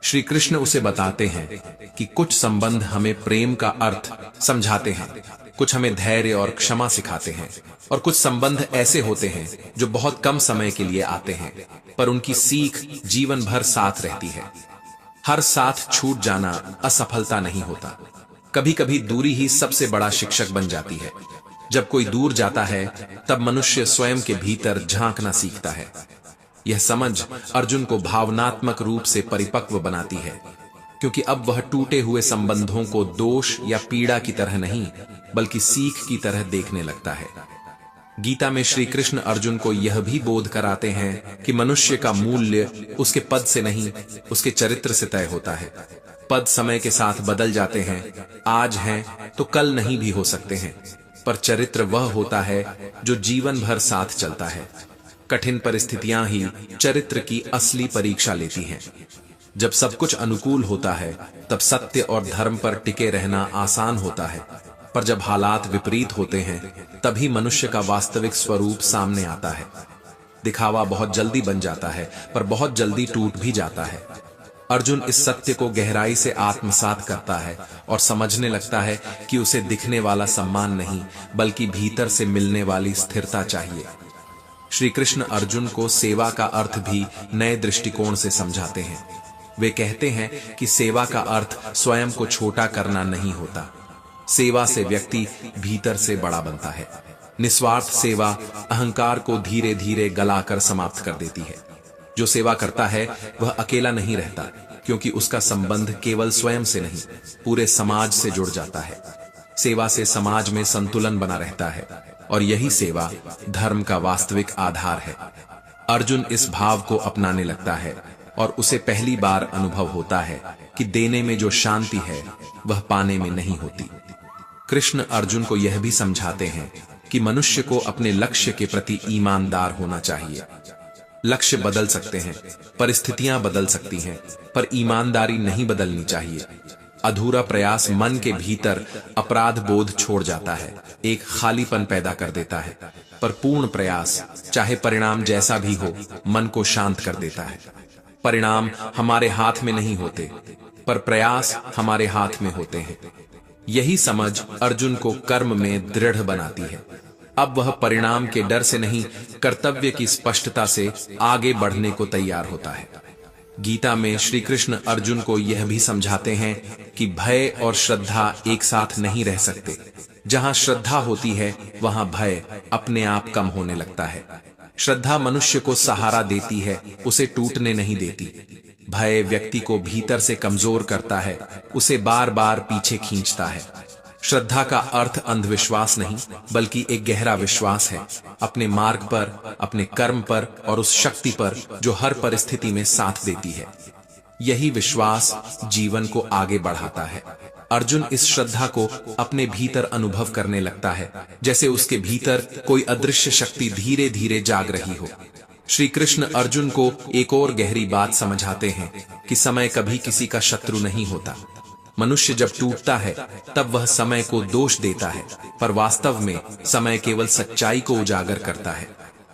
श्री कृष्ण उसे बताते हैं कि कुछ संबंध हमें प्रेम का अर्थ समझाते हैं, कुछ हमें धैर्य और क्षमा सिखाते हैं, और कुछ संबंध ऐसे होते हैं जो बहुत कम समय के लिए आते हैं, पर उनकी सीख जीवन भर साथ रहती है। हर साथ छूट जाना असफलता नहीं होता, कभी कभी दूरी ही सबसे बड़ा शिक्षक बन जाती है। जब कोई दूर जाता है तब मनुष्य स्वयं के भीतर झांकना सीखता है। यह समझ अर्जुन को भावनात्मक रूप से परिपक्व बनाती है, क्योंकि अब वह टूटे हुए संबंधों को दोष या पीड़ा की तरह नहीं, बल्कि सीख की तरह देखने लगता है। गीता में श्री कृष्ण अर्जुन को यह भी बोध कराते हैं कि मनुष्य का मूल्य उसके पद से नहीं, उसके चरित्र से तय होता है। पद समय के साथ बदल जाते हैं, आज हैं तो कल नहीं भी हो सकते हैं, पर चरित्र वह होता है जो जीवन भर साथ चलता है। कठिन परिस्थितियां ही चरित्र की असली परीक्षा लेती हैं। जब सब कुछ अनुकूल होता है तब सत्य और धर्म पर टिके रहना आसान होता है, पर जब हालात विपरीत होते हैं तभी मनुष्य का वास्तविक स्वरूप सामने आता है। दिखावा बहुत जल्दी बन जाता है, पर बहुत जल्दी टूट भी जाता है। अर्जुन इस सत्य को गहराई से आत्मसात करता है और समझने लगता है कि उसे दिखने वाला सम्मान नहीं, बल्कि भीतर से मिलने वाली स्थिरता चाहिए। श्री कृष्ण अर्जुन को सेवा का अर्थ भी नए दृष्टिकोण से समझाते हैं। वे कहते हैं कि सेवा का अर्थ स्वयं को छोटा करना नहीं होता। सेवा से व्यक्ति भीतर से बड़ा बनता है। निस्वार्थ सेवा अहंकार को धीरे धीरे गलाकर समाप्त कर देती है। जो सेवा करता है वह अकेला नहीं रहता, क्योंकि उसका संबंध केवल स्वयं से नहीं, पूरे समाज से जुड़ जाता है। सेवा से समाज में संतुलन बना रहता है, और यही सेवा धर्म का वास्तविक आधार है। अर्जुन इस भाव को अपनाने लगता है, और उसे पहली बार अनुभव होता है कि देने में जो शांति है वह पाने में नहीं होती। कृष्ण अर्जुन को यह भी समझाते हैं कि मनुष्य को अपने लक्ष्य के प्रति ईमानदार होना चाहिए। लक्ष्य बदल सकते हैं, परिस्थितियां बदल सकती हैं, पर ईमानदारी नहीं बदलनी चाहिए। अधूरा प्रयास मन के भीतर अपराध बोध छोड़ जाता है, एक खालीपन पैदा कर देता है, पर पूर्ण प्रयास चाहे परिणाम जैसा भी हो मन को शांत कर देता है। परिणाम हमारे हाथ में नहीं होते, पर प्रयास हमारे हाथ में होते हैं। यही समझ अर्जुन को कर्म में दृढ़ बनाती है। अब वह परिणाम के डर से नहीं, कर्तव्य की स्पष्टता से आगे बढ़ने को तैयार होता है। गीता में श्री कृष्ण अर्जुन को यह भी समझाते हैं कि भय और श्रद्धा एक साथ नहीं रह सकते। जहां श्रद्धा होती है वहां भय अपने आप कम होने लगता है। श्रद्धा मनुष्य को सहारा देती है, उसे टूटने नहीं देती। भय व्यक्ति को भीतर से कमजोर करता है, उसे बार बार पीछे खींचता है। श्रद्धा का अर्थ अंधविश्वास नहीं, बल्कि एक गहरा विश्वास है अपने मार्ग पर, अपने कर्म पर और उस शक्ति पर जो हर परिस्थिति में साथ देती है। यही विश्वास जीवन को आगे बढ़ाता है। अर्जुन इस श्रद्धा को अपने भीतर अनुभव करने लगता है, जैसे उसके भीतर कोई अदृश्य शक्ति धीरे धीरे जाग रही हो। श्री कृष्ण अर्जुन को एक और गहरी बात समझाते हैं कि समय कभी किसी का शत्रु नहीं होता। मनुष्य जब टूटता है तब वह समय को दोष देता है, पर वास्तव में समय केवल सच्चाई को उजागर करता है।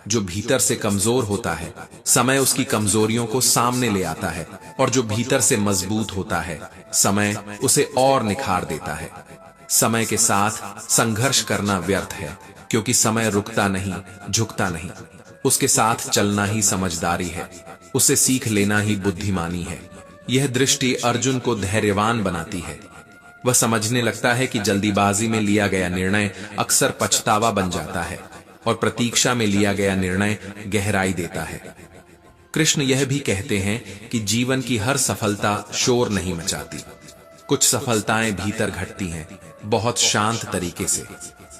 जो भीतर से कमजोर होता है, समय उसकी कमजोरियों को सामने ले आता है, और जो भीतर से मजबूत होता है, समय उसे और निखार देता है। समय के साथ संघर्ष करना व्यर्थ है, क्योंकि समय रुकता नहीं, झुकता नहीं। उसके साथ चलना ही समझदारी है, उसे सीख लेना ही बुद्धिमानी है। यह दृष्टि अर्जुन को धैर्यवान बनाती है। वह समझने लगता है कि जल्दीबाजी में लिया गया निर्णय अक्सर पछतावा बन जाता है, और प्रतीक्षा में लिया गया निर्णय गहराई देता है। कृष्ण यह भी कहते हैं कि जीवन की हर सफलता शोर नहीं मचाती। कुछ सफलताएं भीतर घटती हैं, बहुत शांत तरीके से,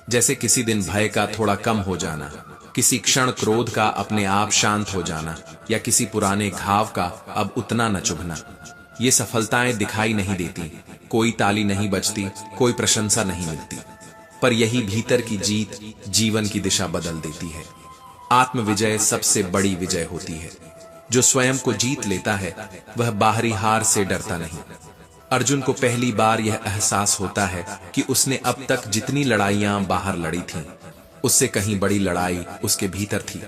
जैसे किसी दिन भय का थोड़ा कम हो जाना, किसी क्षण क्रोध का अपने आप शांत हो जाना, या किसी पुराने घाव का अब उतना न चुभना। ये सफलताएं दिखाई नहीं देती, कोई ताली नहीं बजती, कोई प्रशंसा नहीं मिलती, पर यही भीतर की जीत जीवन की दिशा बदल देती है। आत्मविजय सबसे बड़ी विजय होती है। जो स्वयं को जीत लेता है वह बाहरी हार से डरता नहीं। अर्जुन को पहली बार यह एहसास होता है कि उसने अब तक जितनी लड़ाइयां बाहर लड़ी थीं, उससे कहीं बड़ी लड़ाई उसके भीतर थी।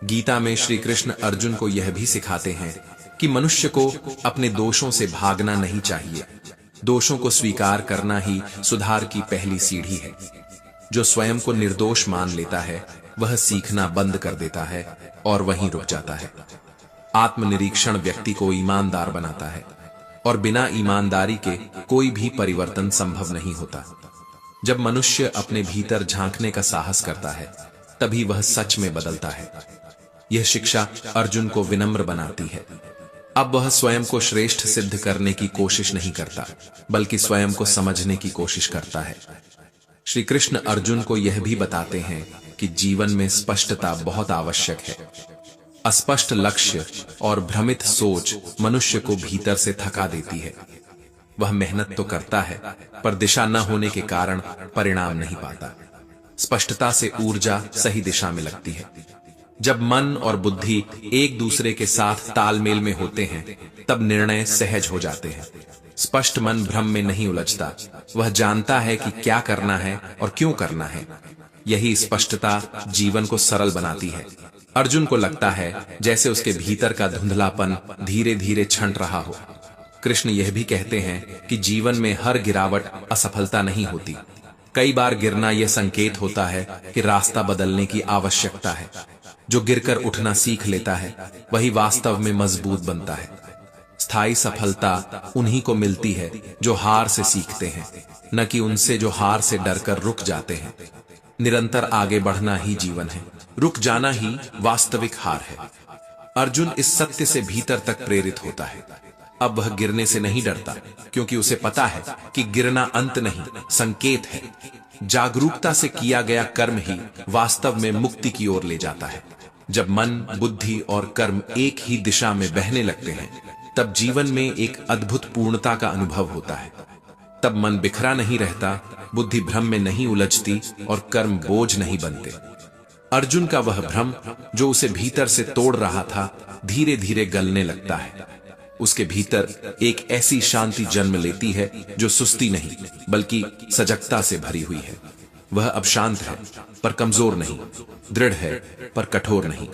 गीता में श्री कृष्ण अर्जुन को यह भी सिखाते हैं कि मनुष्य को अपने दोषों से भागना नहीं चाहिए। दोषों को स्वीकार करना ही सुधार की पहली सीढ़ी है। जो स्वयं को निर्दोष मान लेता है वह सीखना बंद कर देता है और वहीं रुक जाता है। आत्मनिरीक्षण व्यक्ति को ईमानदार बनाता है, और बिना ईमानदारी के कोई भी परिवर्तन संभव नहीं होता। जब मनुष्य अपने भीतर झांकने का साहस करता है तभी वह सच में बदलता है। यह शिक्षा अर्जुन को विनम्र बनाती है। अब वह स्वयं को श्रेष्ठ सिद्ध करने की कोशिश नहीं करता, बल्कि स्वयं को समझने की कोशिश करता है। श्री कृष्ण अर्जुन को यह भी बताते हैं कि जीवन में स्पष्टता बहुत आवश्यक है। अस्पष्ट लक्ष्य और भ्रमित सोच मनुष्य को भीतर से थका देती है। वह मेहनत तो करता है, पर दिशा न होने के कारण परिणाम नहीं पाता। स्पष्टता से ऊर्जा सही दिशा में लगती है। जब मन और बुद्धि एक दूसरे के साथ तालमेल में होते हैं, तब निर्णय सहज हो जाते हैं। स्पष्ट मन भ्रम में नहीं उलझता, वह जानता है कि क्या करना है और क्यों करना है। यही स्पष्टता जीवन को सरल बनाती है। अर्जुन को लगता है जैसे उसके भीतर का धुंधलापन धीरे धीरे छंट रहा हो। कृष्ण यह भी कहते हैं कि जीवन में हर गिरावट असफलता नहीं होती। कई बार गिरना यह संकेत होता है कि रास्ता बदलने की आवश्यकता है। जो गिरकर उठना सीख लेता है वही वास्तव में मजबूत बनता है। स्थायी सफलता उन्हीं को मिलती है जो हार से सीखते हैं, न कि उनसे जो हार से डरकर रुक जाते हैं। निरंतर आगे बढ़ना ही जीवन है, रुक जाना ही वास्तविक हार है। अर्जुन इस सत्य से भीतर तक प्रेरित होता है। अब वह गिरने से नहीं डरता, क्योंकि उसे पता है कि गिरना अंत नहीं, संकेत है। जागरूकता से किया गया कर्म ही वास्तव में मुक्ति की ओर ले जाता है। जब मन, बुद्धि और कर्म एक ही दिशा में बहने लगते हैं, तब जीवन में एक अद्भुत पूर्णता का अनुभव होता है। तब मन बिखरा नहीं रहता, बुद्धि भ्रम में नहीं उलझती और कर्म बोझ नहीं बनते। अर्जुन का वह भ्रम जो उसे भीतर से तोड़ रहा था, धीरे धीरे गलने लगता है। उसके भीतर एक ऐसी शांति जन्म लेती है जो सुस्ती नहीं, बल्कि सजगता से भरी हुई है। वह अब शांत है, पर कमजोर नहीं, दृढ़ है, पर कठोर नहीं,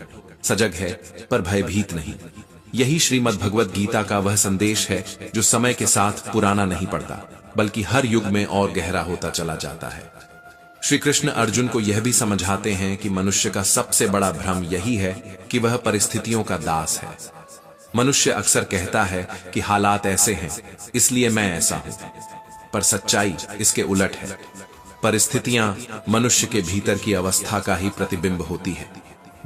सजग है, पर भयभीत नहीं। यही श्रीमद् भगवद गीता का वह संदेश है जो समय के साथ पुराना नहीं पड़ता, बल्कि हर युग में और गहरा होता चला जाता है। श्री कृष्ण अर्जुन को यह भी समझाते हैं कि मनुष्य का सबसे बड़ा भ्रम यही है कि वह परिस्थितियों का दास है। मनुष्य अक्सर कहता है कि हालात ऐसे हैं, इसलिए मैं ऐसा हूं, पर सच्चाई इसके उलट है। परिस्थितियां मनुष्य के भीतर की अवस्था का ही प्रतिबिंब होती है।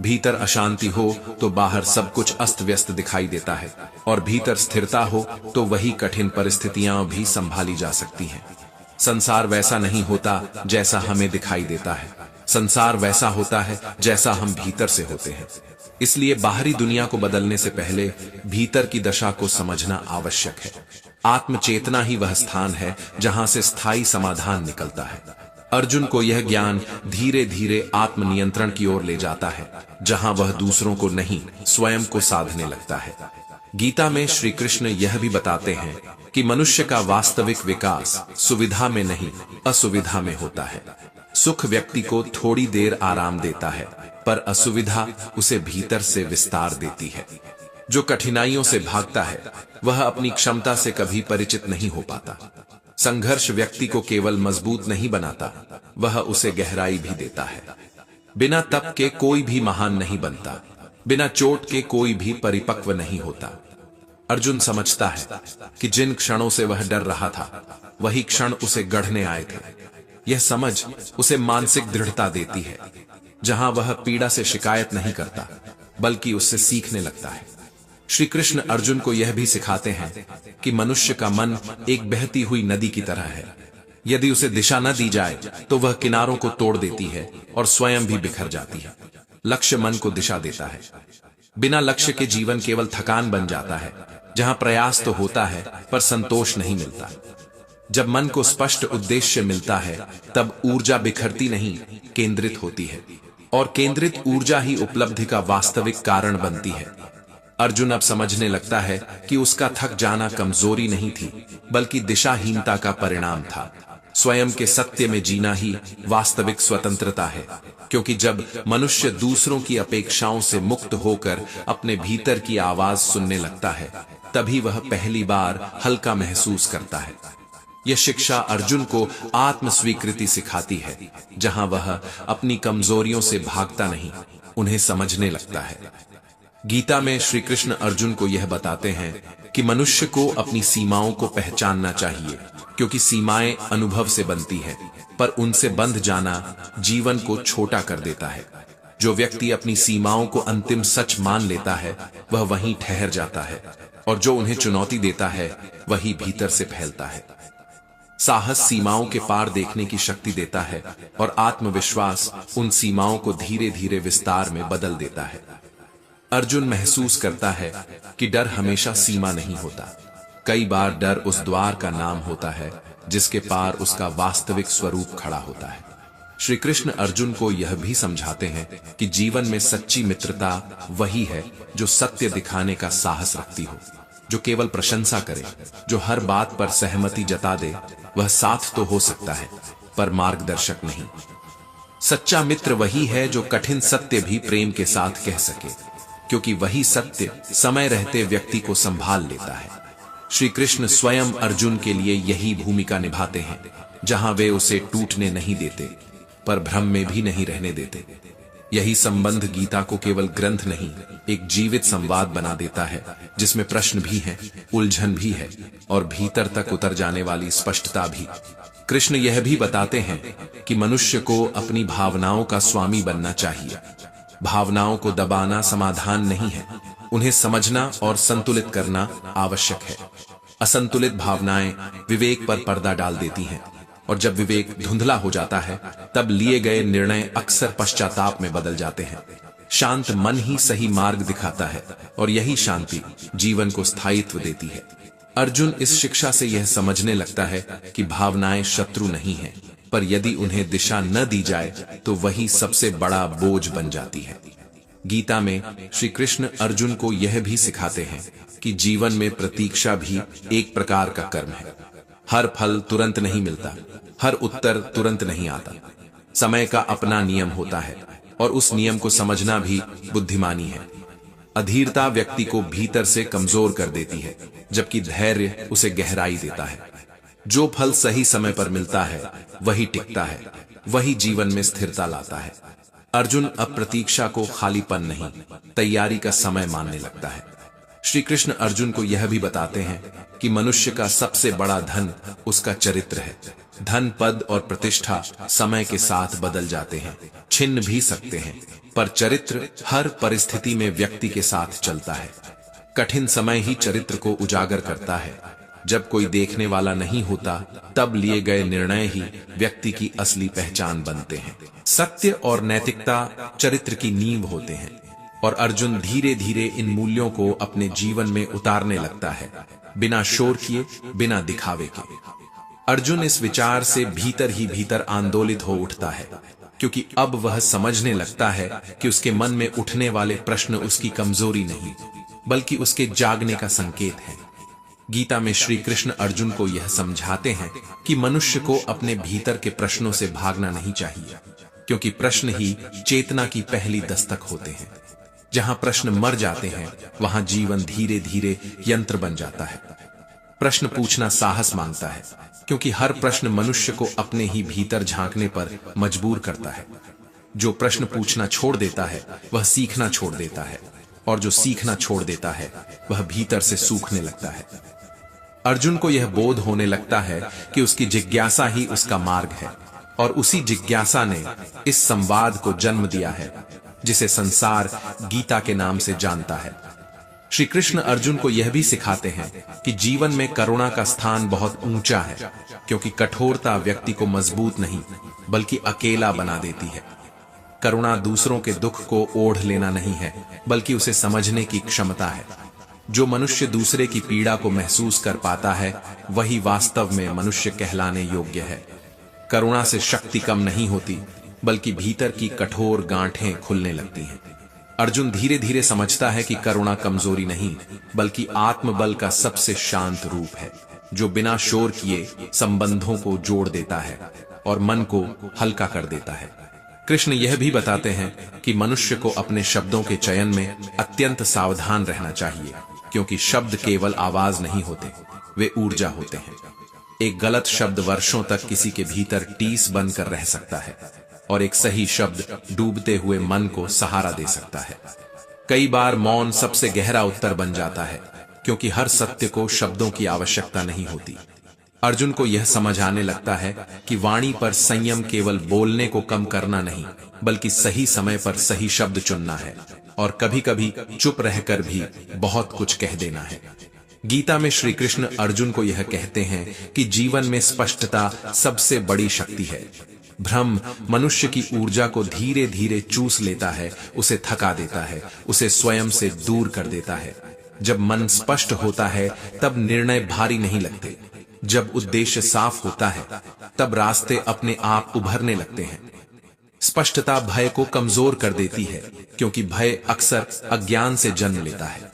भीतर अशांति हो तो बाहर सब कुछ अस्त व्यस्त दिखाई देता है, और भीतर स्थिरता हो तो वही कठिन परिस्थितियां भी संभाली जा सकती हैं। संसार वैसा नहीं होता जैसा हमें दिखाई देता है, संसार वैसा होता है जैसा हम भीतर से होते हैं। इसलिए बाहरी दुनिया को बदलने से पहले भीतर की दशा को समझना आवश्यक है। आत्मचेतना ही वह स्थान है जहां से स्थायी समाधान निकलता है। अर्जुन को यह ज्ञान धीरे धीरे आत्मनियंत्रण की ओर ले जाता है, जहां वह दूसरों को नहीं, स्वयं को साधने लगता है। गीता में श्री कृष्ण यह भी बताते हैं कि मनुष्य का वास्तविक विकास सुविधा में नहीं, असुविधा में होता है। सुख व्यक्ति को थोड़ी देर आराम देता है, पर असुविधा उसे भीतर से विस्तार देती है। जो कठिनाइयों से भागता है वह अपनी क्षमता से कभी परिचित नहीं हो पाता। संघर्ष व्यक्ति को केवल मजबूत नहीं बनाता, वह उसे गहराई भी देता है। बिना तप के कोई भी महान नहीं बनता, बिना चोट के कोई भी परिपक्व नहीं होता। अर्जुन समझता है कि जिन क्षणों से वह डर रहा था, वही क्षण उसे गढ़ने आए थे। यह समझ उसे मानसिक दृढ़ता देती है, जहां वह पीड़ा से शिकायत नहीं करता, बल्कि उससे सीखने लगता है। श्री कृष्ण अर्जुन को यह भी सिखाते हैं कि मनुष्य का मन एक बहती हुई नदी की तरह है। यदि उसे दिशा न दी जाए तो वह किनारों को तोड़ देती है और स्वयं भी बिखर जाती है। लक्ष्य मन को दिशा देता है। बिना लक्ष्य के जीवन केवल थकान बन जाता है, जहां प्रयास तो होता है पर संतोष नहीं मिलता। जब मन को स्पष्ट उद्देश्य मिलता है तब ऊर्जा बिखरती नहीं, केंद्रित होती है, और केंद्रित ऊर्जा ही उपलब्धि का वास्तविक कारण बनती है। अर्जुन अब समझने लगता है कि उसका थक जाना कमजोरी नहीं थी, बल्कि दिशाहीनता का परिणाम था। स्वयं के सत्य में जीना ही वास्तविक स्वतंत्रता है, क्योंकि जब मनुष्य दूसरों की अपेक्षाओं से मुक्त होकर अपने भीतर की आवाज सुनने लगता है, तभी वह पहली बार हल्का महसूस करता है। यह शिक्षा अर्जुन को आत्म स्वीकृति सिखाती है, जहां वह अपनी कमजोरियों से भागता नहीं, उन्हें समझने लगता है। गीता में श्री कृष्ण अर्जुन को यह बताते हैं कि मनुष्य को अपनी सीमाओं को पहचानना चाहिए, क्योंकि सीमाएं अनुभव से बनती हैं, पर उनसे बंध जाना जीवन को छोटा कर देता है। जो व्यक्ति अपनी सीमाओं को अंतिम सच मान लेता है, वह वहीं ठहर जाता है, और जो उन्हें चुनौती देता है वही भीतर से फैलता है। साहस सीमाओं के पार देखने की शक्ति देता है, और आत्मविश्वास उन सीमाओं को धीरे धीरे विस्तार में बदल देता है। अर्जुन महसूस करता है कि डर हमेशा सीमा नहीं होता। कई बार डर उस द्वार का नाम होता है जिसके पार उसका वास्तविक स्वरूप खड़ा होता है। श्री कृष्ण अर्जुन को यह भी समझाते हैं कि जीवन में सच्ची मित्रता वही है जो सत्य दिखाने का साहस रखती हो, जो केवल प्रशंसा करे, जो हर बात पर सहमति जता दे। वह साथ तो हो सकता है पर मार्गदर्शक नहीं। सच्चा मित्र वही है जो कठिन सत्य भी प्रेम के साथ कह सके, क्योंकि वही सत्य समय रहते व्यक्ति को संभाल लेता है। श्री कृष्ण स्वयं अर्जुन के लिए यही भूमिका निभाते हैं, जहां वे उसे टूटने नहीं देते पर भ्रम में भी नहीं रहने देते। यही संबंध गीता को केवल ग्रंथ नहीं, एक जीवित संवाद बना देता है, जिसमें प्रश्न भी हैं, उलझन भी है, और भीतर तक उतर जाने वाली स्पष्टता भी। कृष्ण यह भी बताते हैं कि मनुष्य को अपनी भावनाओं का स्वामी बनना चाहिए। भावनाओं को दबाना समाधान नहीं है, उन्हें समझना और संतुलित करना आवश्यक है। असंतुलित भावनाएं विवेक पर पर्दा डाल देती हैं, और जब विवेक धुंधला हो जाता है तब लिए गए निर्णय अक्सर पश्चाताप में बदल जाते हैं। शांत मन ही सही मार्ग दिखाता है, और यही शांति जीवन को स्थायित्व देती है। अर्जुन इस शिक्षा से यह समझने लगता है कि भावनाएं शत्रु नहीं हैं, पर यदि उन्हें दिशा न दी जाए तो वही सबसे बड़ा बोझ बन जाती है। गीता में श्री कृष्ण अर्जुन को यह भी सिखाते हैं कि जीवन में प्रतीक्षा भी एक प्रकार का कर्म है। हर फल तुरंत नहीं मिलता, हर उत्तर तुरंत नहीं आता। समय का अपना नियम होता है, और उस नियम को समझना भी बुद्धिमानी है। अधीरता व्यक्ति को भीतर से कमजोर कर देती है, जबकि धैर्य उसे गहराई देता है। जो फल सही समय पर मिलता है वही टिकता है, वही जीवन में स्थिरता लाता है। अर्जुन अब प्रतीक्षा को खालीपन नहीं, तैयारी का समय मानने लगता है। श्री कृष्ण अर्जुन को यह भी बताते हैं कि मनुष्य का सबसे बड़ा धन उसका चरित्र है। धन, पद और प्रतिष्ठा समय के साथ बदल जाते हैं, छिन्न भी सकते हैं, पर चरित्र हर परिस्थिति में व्यक्ति के साथ चलता है। कठिन समय ही चरित्र को उजागर करता है। जब कोई देखने वाला नहीं होता, तब लिए गए निर्णय ही व्यक्ति की असली पहचान बनते हैं। सत्य और नैतिकता चरित्र की नींव होते हैं, और अर्जुन धीरे धीरे इन मूल्यों को अपने जीवन में उतारने लगता है, बिना शोर किए, बिना दिखावे के। अर्जुन इस विचार से भीतर ही भीतर आंदोलित हो उठता है, क्योंकि अब वह समझने लगता है कि उसके मन में उठने वाले प्रश्न उसकी कमजोरी नहीं, बल्कि उसके जागने का संकेत है। गीता में श्री कृष्ण अर्जुन को यह समझाते हैं कि मनुष्य को अपने भीतर के प्रश्नों से भागना नहीं चाहिए, क्योंकि प्रश्न ही चेतना की पहली दस्तक होते हैं। जहां प्रश्न मर जाते हैं, वहां जीवन धीरे धीरे यंत्र बन जाता है। प्रश्न पूछना साहस मांगता है, क्योंकि हर प्रश्न मनुष्य को अपने ही भीतर झांकने पर मजबूर करता है। जो प्रश्न पूछना छोड़ देता है वह सीखना छोड़ देता है, और जो सीखना छोड़ देता है वह भीतर से सूखने लगता है। अर्जुन को यह बोध होने लगता है कि उसकी जिज्ञासा ही उसका मार्ग है, और उसी जिज्ञासा ने इस संवाद को जन्म दिया है जिसे संसार गीता के नाम से जानता है। श्री कृष्ण अर्जुन को यह भी सिखाते हैं कि जीवन में करुणा का स्थान बहुत ऊंचा है, क्योंकि कठोरता व्यक्ति को मजबूत नहीं बल्कि अकेला बना देती है। करुणा दूसरों के दुख को ओढ़ लेना नहीं है, बल्कि उसे समझने की क्षमता है। जो मनुष्य दूसरे की पीड़ा को महसूस कर पाता है, वही वास्तव में मनुष्य कहलाने योग्य है। करुणा से शक्ति कम नहीं होती, बल्कि भीतर की कठोर गांठें खुलने लगती हैं। अर्जुन धीरे धीरे समझता है कि करुणा कमजोरी नहीं, बल्कि आत्मबल का सबसे शांत रूप है, जो बिना शोर किए संबंधों को जोड़ देता है और मन को हल्का कर देता है। कृष्ण यह भी बताते हैं कि मनुष्य को अपने शब्दों के चयन में अत्यंत सावधान रहना चाहिए, क्योंकि शब्द केवल आवाज नहीं होते, वे ऊर्जा होते हैं। एक गलत शब्द वर्षों तक किसी के भीतर टीस बनकर रह सकता है, और एक सही शब्द डूबते हुए मन को सहारा दे सकता है। कई बार मौन सबसे गहरा उत्तर बन जाता है, क्योंकि हर सत्य को शब्दों की आवश्यकता नहीं होती। अर्जुन को यह समझ आने लगता है कि वाणी पर संयम केवल बोलने को कम करना नहीं, बल्कि सही समय पर सही शब्द चुनना है, और कभी कभी चुप रहकर भी बहुत कुछ कह देना है। गीता में श्री कृष्ण अर्जुन को यह कहते हैं कि जीवन में स्पष्टता सबसे बड़ी शक्ति है। भ्रम मनुष्य की ऊर्जा को धीरे धीरे चूस लेता है, उसे थका देता है, उसे स्वयं से दूर कर देता है। जब मन स्पष्ट होता है, तब निर्णय भारी नहीं लगते। जब उद्देश्य साफ होता है, तब रास्ते अपने आप उभरने लगते हैं। स्पष्टता भय को कमजोर कर देती है, क्योंकि भय अक्सर अज्ञान से जन्म लेता है।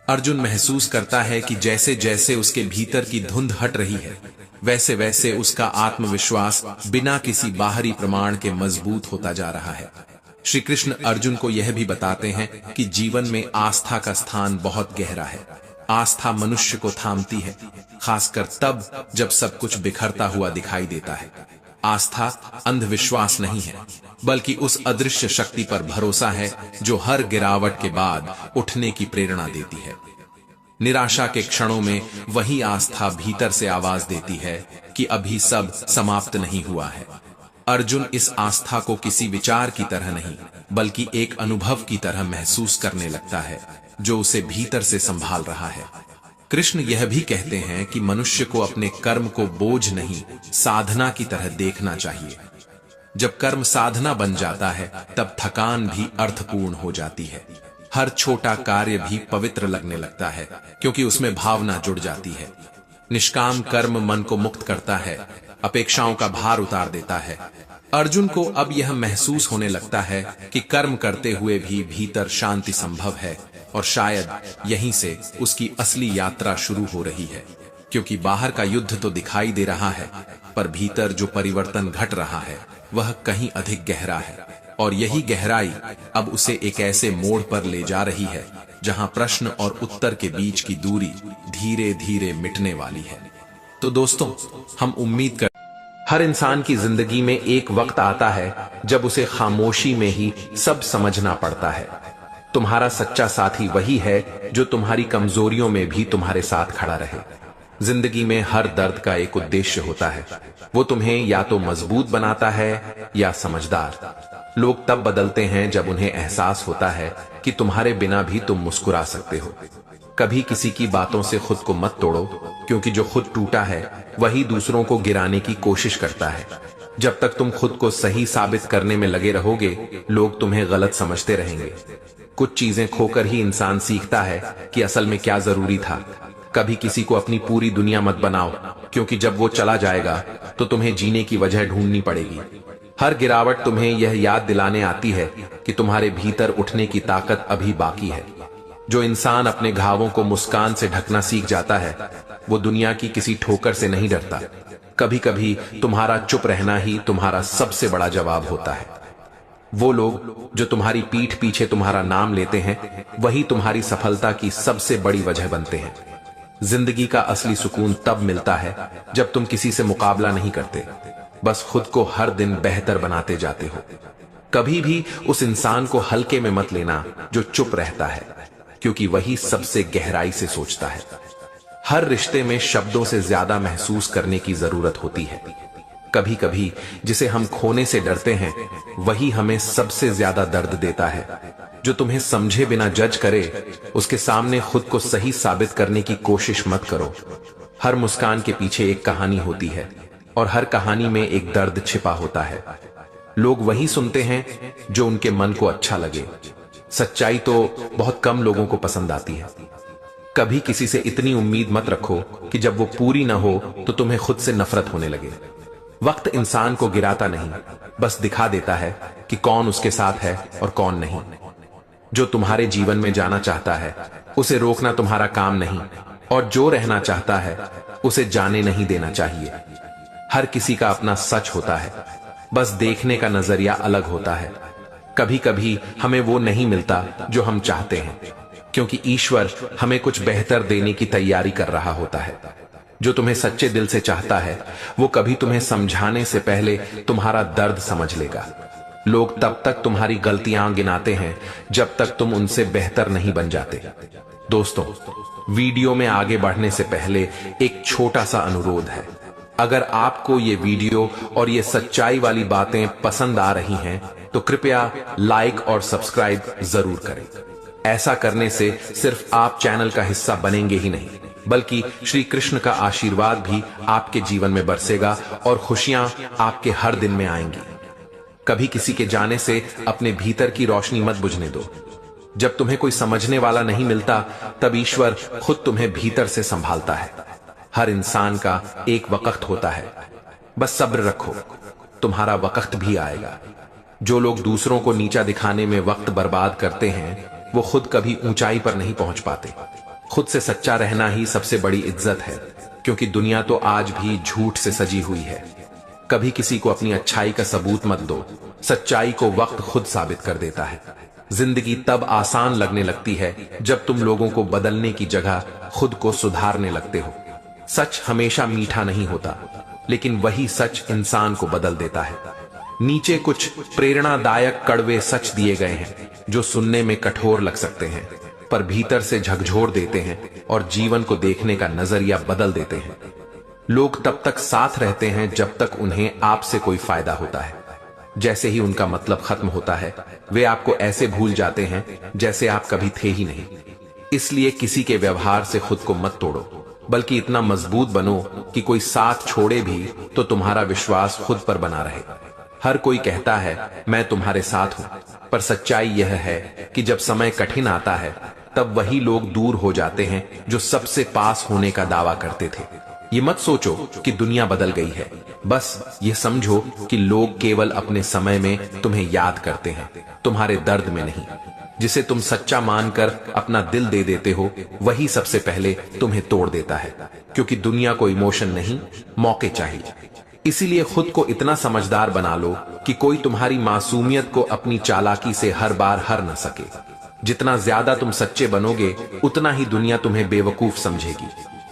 अर्जुन महसूस करता है कि जैसे जैसे उसके भीतर की धुंध हट रही है, वैसे वैसे उसका आत्मविश्वास बिना किसी बाहरी प्रमाण के मजबूत होता जा रहा है। श्री कृष्ण अर्जुन को यह भी बताते हैं कि जीवन में आस्था का स्थान बहुत गहरा है। आस्था मनुष्य को थामती है, खासकर तब जब सब कुछ बिखरता हुआ दिखाई देता है। आस्था अंधविश्वास नहीं है, बल्कि उस अदृश्य शक्ति पर भरोसा है जो हर गिरावट के बाद उठने की प्रेरणा देती है। निराशा के क्षणों में वही आस्था भीतर से आवाज देती है कि अभी सब समाप्त नहीं हुआ है। अर्जुन इस आस्था को किसी विचार की तरह नहीं, बल्कि एक अनुभव की तरह महसूस करने लगता है, जो उसे भीतर से संभाल रहा है। कृष्ण यह भी कहते हैं कि मनुष्य को अपने कर्म को बोझ नहीं, साधना की तरह देखना चाहिए। जब कर्म साधना बन जाता है, तब थकान भी अर्थपूर्ण हो जाती है। हर छोटा कार्य भी पवित्र लगने लगता है, क्योंकि उसमें भावना जुड़ जाती है। निष्काम कर्म मन को मुक्त करता है, अपेक्षाओं का भार उतार देता है। अर्जुन को अब यह महसूस होने लगता है कि कर्म करते हुए भी भीतर शांति संभव है, और शायद यहीं से उसकी असली यात्रा शुरू हो रही है। क्योंकि बाहर का युद्ध तो दिखाई दे रहा है, पर भीतर जो परिवर्तन घट रहा है वह कहीं अधिक गहरा है, और यही गहराई अब उसे एक ऐसे मोड़ पर ले जा रही है जहां प्रश्न और उत्तर के बीच की दूरी धीरे धीरे मिटने वाली है। तो दोस्तों, हम उम्मीद कर हर इंसान की जिंदगी में एक वक्त आता है जब उसे खामोशी में ही सब समझना पड़ता है। तुम्हारा सच्चा साथी वही है जो तुम्हारी कमजोरियों में भी तुम्हारे साथ खड़ा रहे। जिंदगी में हर दर्द का एक उद्देश्य होता है, वो तुम्हें या तो मजबूत बनाता है या समझदार। लोग तब बदलते हैं जब उन्हें एहसास होता है कि तुम्हारे बिना भी तुम मुस्कुरा सकते हो। कभी किसी की बातों से खुद को मत तोड़ो, क्योंकि जो खुद टूटा है वही दूसरों को गिराने की कोशिश करता है। जब तक तुम खुद को सही साबित करने में लगे रहोगे, लोग तुम्हें गलत समझते रहेंगे। कुछ चीजें खोकर ही इंसान सीखता है कि असल में क्या जरूरी था। कभी किसी को अपनी पूरी दुनिया मत बनाओ, क्योंकि जब वो चला जाएगा तो तुम्हें जीने की वजह ढूंढनी पड़ेगी। हर गिरावट तुम्हें यह याद दिलाने आती है कि तुम्हारे भीतर उठने की ताकत अभी बाकी है। जो इंसान अपने घावों को मुस्कान से ढकना सीख जाता है, वो दुनिया की किसी ठोकर से नहीं डरता। कभी कभी तुम्हारा चुप रहना ही तुम्हारा सबसे बड़ा जवाब होता है। वो लोग जो तुम्हारी पीठ पीछे तुम्हारा नाम लेते हैं, वही तुम्हारी सफलता की सबसे बड़ी वजह बनते हैं। जिंदगी का असली सुकून तब मिलता है जब तुम किसी से मुकाबला नहीं करते, बस खुद को हर दिन बेहतर बनाते जाते हो। कभी भी उस इंसान को हल्के में मत लेना जो चुप रहता है, क्योंकि वही सबसे गहराई से सोचता है। हर रिश्ते में शब्दों से ज्यादा महसूस करने की जरूरत होती है। कभी कभी जिसे हम खोने से डरते हैं वही हमें सबसे ज्यादा दर्द देता है। जो तुम्हें समझे बिना जज करे उसके सामने खुद को सही साबित करने की कोशिश मत करो। हर मुस्कान के पीछे एक कहानी होती है और हर कहानी में एक दर्द छिपा होता है। लोग वही सुनते हैं जो उनके मन को अच्छा लगे। सच्चाई तो बहुत कम लोगों को पसंद आती है। कभी किसी से इतनी उम्मीद मत रखो कि जब वो पूरी ना हो तो तुम्हें खुद से नफरत होने लगे। वक्त इंसान को गिराता नहीं, बस दिखा देता है कि कौन उसके साथ है और कौन नहीं। जो तुम्हारे जीवन में जाना चाहता है उसे रोकना तुम्हारा काम नहीं, और जो रहना चाहता है उसे जाने नहीं देना चाहिए। हर किसी का अपना सच होता है, बस देखने का नजरिया अलग होता है। कभी कभी हमें वो नहीं मिलता जो हम चाहते हैं, क्योंकि ईश्वर हमें कुछ बेहतर देने की तैयारी कर रहा होता है। जो तुम्हें सच्चे दिल से चाहता है वो कभी तुम्हें समझाने से पहले तुम्हारा दर्द समझ लेगा। लोग तब तक तुम्हारी गलतियां गिनाते हैं जब तक तुम उनसे बेहतर नहीं बन जाते। दोस्तों, वीडियो में आगे बढ़ने से पहले एक छोटा सा अनुरोध है। अगर आपको ये वीडियो और ये सच्चाई वाली बातें पसंद आ रही हैं तो कृपया लाइक और सब्सक्राइब जरूर करें। ऐसा करने से सिर्फ आप चैनल का हिस्सा बनेंगे ही नहीं, बल्कि श्री कृष्ण का आशीर्वाद भी आपके जीवन में बरसेगा और खुशियां आपके हर दिन में आएंगी। कभी किसी के जाने से अपने भीतर की रोशनी मत बुझने दो। जब तुम्हें कोई समझने वाला नहीं मिलता तब ईश्वर खुद तुम्हें भीतर से संभालता है। हर इंसान का एक वक्त होता है, बस सब्र रखो, तुम्हारा वक्त भी आएगा। जो लोग दूसरों को नीचा दिखाने में वक्त बर्बाद करते हैं वो खुद कभी ऊंचाई पर नहीं पहुंच पाते। खुद से सच्चा रहना ही सबसे बड़ी इज्जत है, क्योंकि दुनिया तो आज भी झूठ से सजी हुई है। कभी किसी को अपनी अच्छाई का सबूत मत दो, सच्चाई को वक्त खुद साबित कर देता है। जिंदगी तब आसान लगने लगती है जब तुम लोगों को बदलने की जगह खुद को सुधारने लगते हो। सच हमेशा मीठा नहीं होता, लेकिन वही सच इंसान को बदल देता है। नीचे कुछ प्रेरणादायक कड़वे सच दिए गए हैं जो सुनने में कठोर लग सकते हैं, पर भीतर से झकझोर देते हैं और जीवन को देखने का नजरिया बदल देते हैं। लोग तब तक साथ रहते हैं जब तक उन्हें आपसे कोई फायदा होता है। जैसे ही उनका मतलब खत्म होता है वे आपको ऐसे भूल जाते हैं जैसे आप कभी थे ही नहीं। इसलिए किसी के व्यवहार से खुद को मत तोड़ो, बल्कि इतना मजबूत बनो कि कोई साथ छोड़े भी तो तुम्हारा विश्वास खुद पर बना रहे। हर कोई कहता है मैं तुम्हारे साथ हूं, पर सच्चाई यह है कि जब समय कठिन आता है तब वही लोग दूर हो जाते हैं जो सबसे पास होने का दावा करते थे। ये मत सोचो कि दुनिया बदल गई है, बस ये समझो कि लोग केवल अपने समय में तुम्हें याद करते हैं, तुम्हारे दर्द में नहीं। जिसे तुम सच्चा मानकर अपना दिल दे देते हो वही सबसे पहले तुम्हें तोड़ देता है, क्योंकि दुनिया को इमोशन नहीं, मौके चाहिए। इसीलिए खुद को इतना समझदार बना लो कि कोई तुम्हारी मासूमियत को अपनी चालाकी से हर बार हर न सके। जितना ज्यादा तुम सच्चे बनोगे उतना ही दुनिया तुम्हें बेवकूफ समझेगी,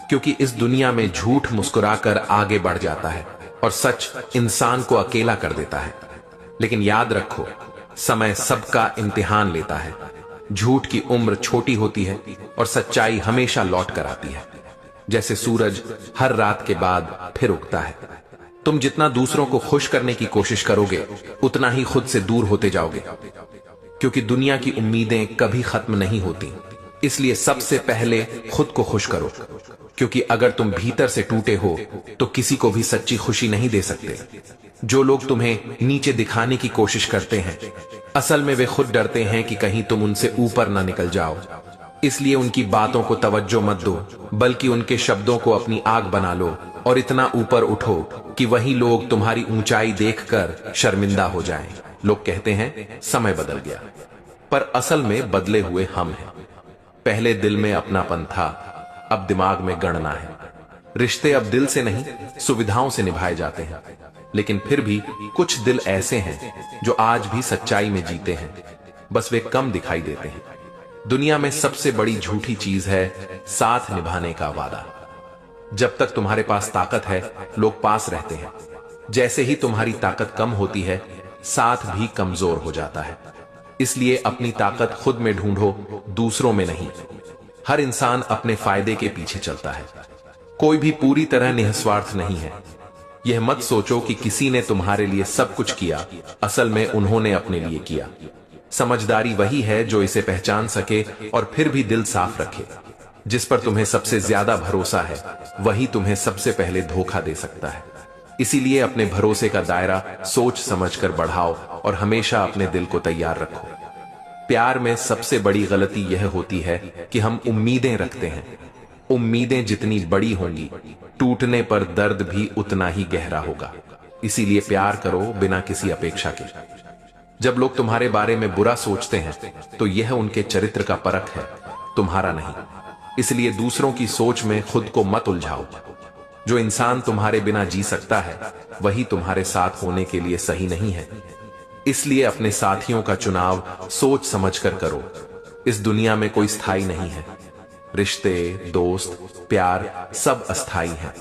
क्योंकि इस दुनिया में झूठ मुस्कुराकर आगे बढ़ जाता है और सच इंसान को अकेला कर देता है। लेकिन याद रखो, समय सबका इम्तिहान लेता है। झूठ की उम्र छोटी होती है और सच्चाई हमेशा लौट कर आती है। जैसे सूरज हर रात के बाद फिर उगता है। तुम जितना दूसरों को खुश करने की कोशिश करोगे उतना ही खुद से दूर होते जाओगे, क्योंकि दुनिया की उम्मीदें कभी खत्म नहीं होती। इसलिए सबसे पहले खुद को खुश करो, क्योंकि अगर तुम भीतर से टूटे हो तो किसी को भी सच्ची खुशी नहीं दे सकते। जो लोग तुम्हें नीचे दिखाने की कोशिश करते हैं असल में वे खुद डरते हैं कि कहीं तुम उनसे ऊपर ना निकल जाओ। इसलिए उनकी बातों को तवज्जो मत दो, बल्कि उनके शब्दों को अपनी आग बना लो और इतना ऊपर उठो कि वही लोग तुम्हारी ऊंचाई देखकर शर्मिंदा हो जाएं। लोग कहते हैं समय बदल गया, पर असल में बदले हुए हम हैं। पहले दिल में अपनापन था, अब दिमाग में गणना है। रिश्ते अब दिल से नहीं सुविधाओं से निभाए जाते हैं, लेकिन फिर भी कुछ दिल ऐसे हैं जो आज भी सच्चाई में जीते हैं, बस वे कम दिखाई देते हैं। दुनिया में सबसे बड़ी झूठी चीज है साथ निभाने का वादा। जब तक तुम्हारे पास ताकत है लोग पास रहते हैं, जैसे ही तुम्हारी ताकत कम होती है साथ भी कमजोर हो जाता है। इसलिए अपनी ताकत खुद में ढूंढो, दूसरों में नहीं। हर इंसान अपने फायदे के पीछे चलता है, कोई भी पूरी तरह निस्वार्थ नहीं है। यह मत सोचो कि किसी ने तुम्हारे लिए सब कुछ किया, असल में उन्होंने अपने लिए किया। समझदारी वही है जो इसे पहचान सके और फिर भी दिल साफ रखे। जिस पर तुम्हें सबसे ज्यादा भरोसा है वही तुम्हें सबसे पहले धोखा दे सकता है। इसीलिए अपने भरोसे का दायरा सोच समझकर बढ़ाओ और हमेशा अपने दिल को तैयार रखो। प्यार में सबसे बड़ी गलती यह होती है कि हम उम्मीदें रखते हैं। उम्मीदें जितनी बड़ी होंगी, टूटने पर दर्द भी उतना ही गहरा होगा। इसीलिए प्यार करो बिना किसी अपेक्षा के। जब लोग तुम्हारे बारे में बुरा सोचते हैं तो यह उनके चरित्र का परख है, तुम्हारा नहीं। इसलिए दूसरों की सोच में खुद को मत उलझाओ। जो इंसान तुम्हारे बिना जी सकता है वही तुम्हारे साथ होने के लिए सही नहीं है। इसलिए अपने साथियों का चुनाव सोच समझकर करो। इस दुनिया में कोई स्थायी नहीं है। रिश्ते, दोस्त, प्यार सब अस्थाई हैं।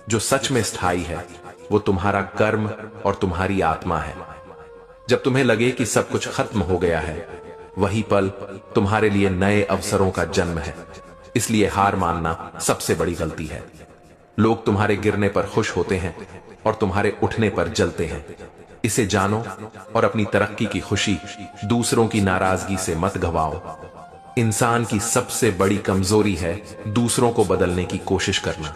जो सच में स्थायी है वो तुम्हारा कर्म और तुम्हारी आत्मा है। जब तुम्हें लगे कि सब कुछ खत्म हो गया है, वही पल तुम्हारे लिए नए अवसरों का जन्म है। इसलिए हार मानना सबसे बड़ी गलती है। लोग तुम्हारे गिरने पर खुश होते हैं और तुम्हारे उठने पर जलते हैं। इसे जानो और अपनी तरक्की की खुशी दूसरों की नाराजगी से मत गवाओ। इंसान की सबसे बड़ी कमजोरी है दूसरों को बदलने की कोशिश करना।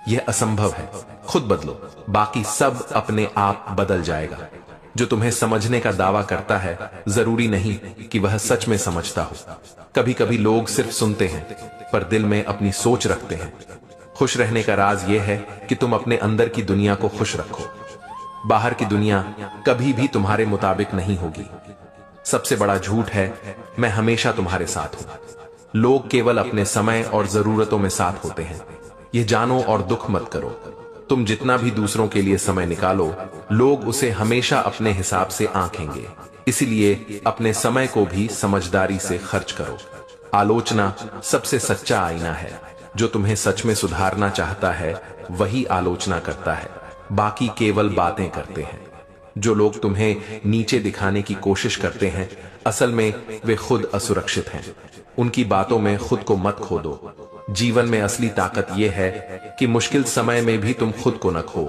यह असंभव है। खुद बदलो, बाकी सब अपने आप बदल जाएगा। जो तुम्हें समझने का दावा करता है जरूरी नहीं कि वह सच में समझता हो। कभी कभी लोग सिर्फ सुनते हैं पर दिल में अपनी सोच रखते हैं। खुश रहने का राज यह है कि तुम अपने अंदर की दुनिया को खुश रखो। बाहर की दुनिया कभी भी तुम्हारे मुताबिक नहीं होगी। सबसे बड़ा झूठ है मैं हमेशा तुम्हारे साथ हूं। लोग केवल अपने समय और जरूरतों में साथ होते हैं। यह जानो और दुख मत करो। तुम जितना भी दूसरों के लिए समय निकालो, लोग उसे हमेशा अपने हिसाब से आंकेंगे। इसीलिए अपने समय को भी समझदारी से खर्च करो। आलोचना सबसे सच्चा आईना है। जो तुम्हें सच में सुधारना चाहता है वही आलोचना करता है, बाकी केवल बातें करते हैं। जो लोग तुम्हें नीचे दिखाने की कोशिश करते हैं, असल में वे खुद असुरक्षित हैं। उनकी बातों में खुद को मत खो दो। जीवन में असली ताकत यह है कि मुश्किल समय में भी तुम खुद को न खो।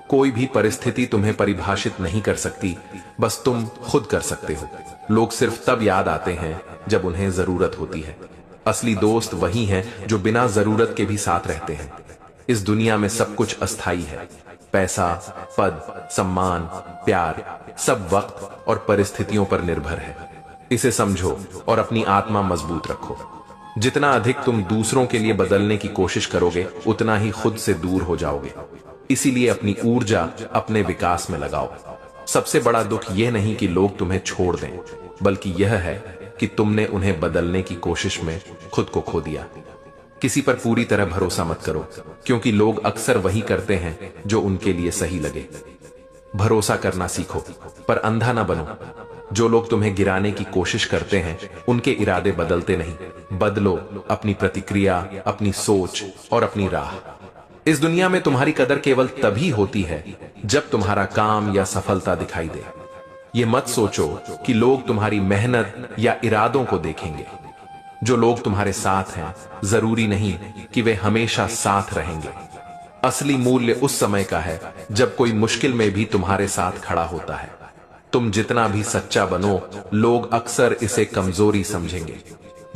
कोई भी परिस्थिति तुम्हें परिभाषित नहीं कर सकती, बस तुम खुद कर सकते हो। लोग सिर्फ तब याद आते हैं जब उन्हें जरूरत होती है। असली दोस्त वही हैं जो बिना जरूरत के भी साथ रहते हैं। इस दुनिया में सब कुछ अस्थाई है। पैसा, पद, सम्मान, प्यार सब वक्त और परिस्थितियों पर निर्भर है। इसे समझो और अपनी आत्मा मजबूत रखो। जितना अधिक तुम दूसरों के लिए बदलने की कोशिश करोगे उतना ही खुद से दूर हो जाओगे। इसीलिए अपनी ऊर्जा अपने विकास में लगाओ। सबसे बड़ा दुख यह नहीं कि लोग तुम्हें छोड़ दें, बल्कि यह है कि तुमने उन्हें बदलने की कोशिश में खुद को खो दिया। किसी पर पूरी तरह भरोसा मत करो, क्योंकि लोग अक्सर वही करते हैं जो उनके लिए सही लगे। भरोसा करना सीखो पर अंधा ना बनो। जो लोग तुम्हें गिराने की कोशिश करते हैं उनके इरादे बदलते नहीं। बदलो अपनी प्रतिक्रिया, अपनी सोच और अपनी राह। इस दुनिया में तुम्हारी कदर केवल तभी होती है जब तुम्हारा काम या सफलता दिखाई दे। ये मत सोचो कि लोग तुम्हारी मेहनत या इरादों को देखेंगे। जो लोग तुम्हारे साथ हैं जरूरी नहीं कि वे हमेशा साथ रहेंगे। असली मूल्य उस समय का है जब कोई मुश्किल में भी तुम्हारे साथ खड़ा होता है। तुम जितना भी सच्चा बनो, लोग अक्सर इसे कमजोरी समझेंगे।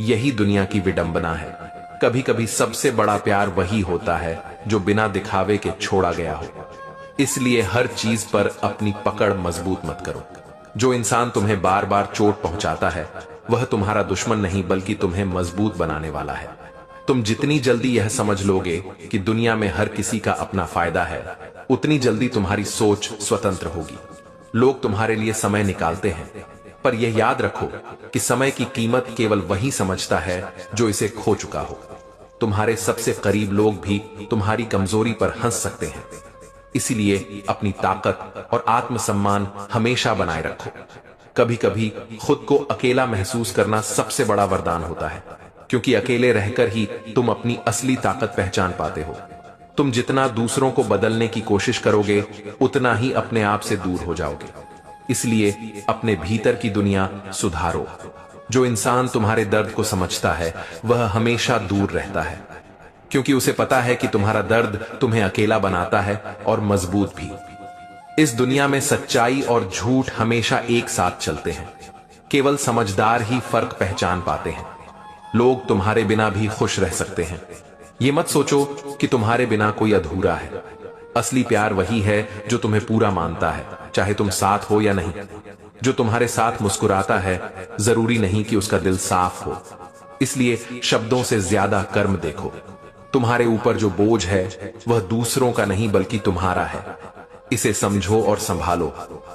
यही दुनिया की विडंबना है। कभी कभी सबसे बड़ा प्यार वही होता है जो बिना दिखावे के छोड़ा गया हो। इसलिए हर चीज पर अपनी पकड़ मजबूत मत करो। जो इंसान तुम्हें बार बार चोट पहुंचाता है वह तुम्हारा दुश्मन नहीं बल्कि तुम्हें मजबूत बनाने वाला है। तुम जितनी जल्दी यह समझ लोगे कि दुनिया में हर किसी का अपना फायदा है, उतनी जल्दी तुम्हारी सोच स्वतंत्र होगी। लोग तुम्हारे लिए समय निकालते हैं, पर यह याद रखो कि समय की कीमत केवल वही समझता है जो इसे खो चुका हो। तुम्हारे सबसे करीब लोग भी तुम्हारी कमजोरी पर हंस सकते हैं। इसीलिए अपनी ताकत और आत्मसम्मान हमेशा बनाए रखो। कभी कभी खुद को अकेला महसूस करना सबसे बड़ा वरदान होता है, क्योंकि अकेले रहकर ही तुम अपनी असली ताकत पहचान पाते हो। तुम जितना दूसरों को बदलने की कोशिश करोगे उतना ही अपने आप से दूर हो जाओगे। इसलिए अपने भीतर की दुनिया सुधारो। जो इंसान तुम्हारे दर्द को समझता है वह हमेशा दूर रहता है। क्योंकि उसे पता है कि तुम्हारा दर्द तुम्हें अकेला बनाता है और मजबूत भी। इस दुनिया में सच्चाई और झूठ हमेशा एक साथ चलते हैं। केवल समझदार ही फर्क पहचान पाते हैं। लोग तुम्हारे बिना भी खुश रह सकते हैं। ये मत सोचो कि तुम्हारे बिना कोई अधूरा है। असली प्यार वही है जो तुम्हें पूरा मानता है, चाहे तुम साथ हो या नहीं। जो तुम्हारे साथ मुस्कुराता है, जरूरी नहीं कि उसका दिल साफ हो। इसलिए शब्दों से ज्यादा कर्म देखो। तुम्हारे ऊपर जो बोझ है वह दूसरों का नहीं बल्कि तुम्हारा है। इसे समझो और संभालो,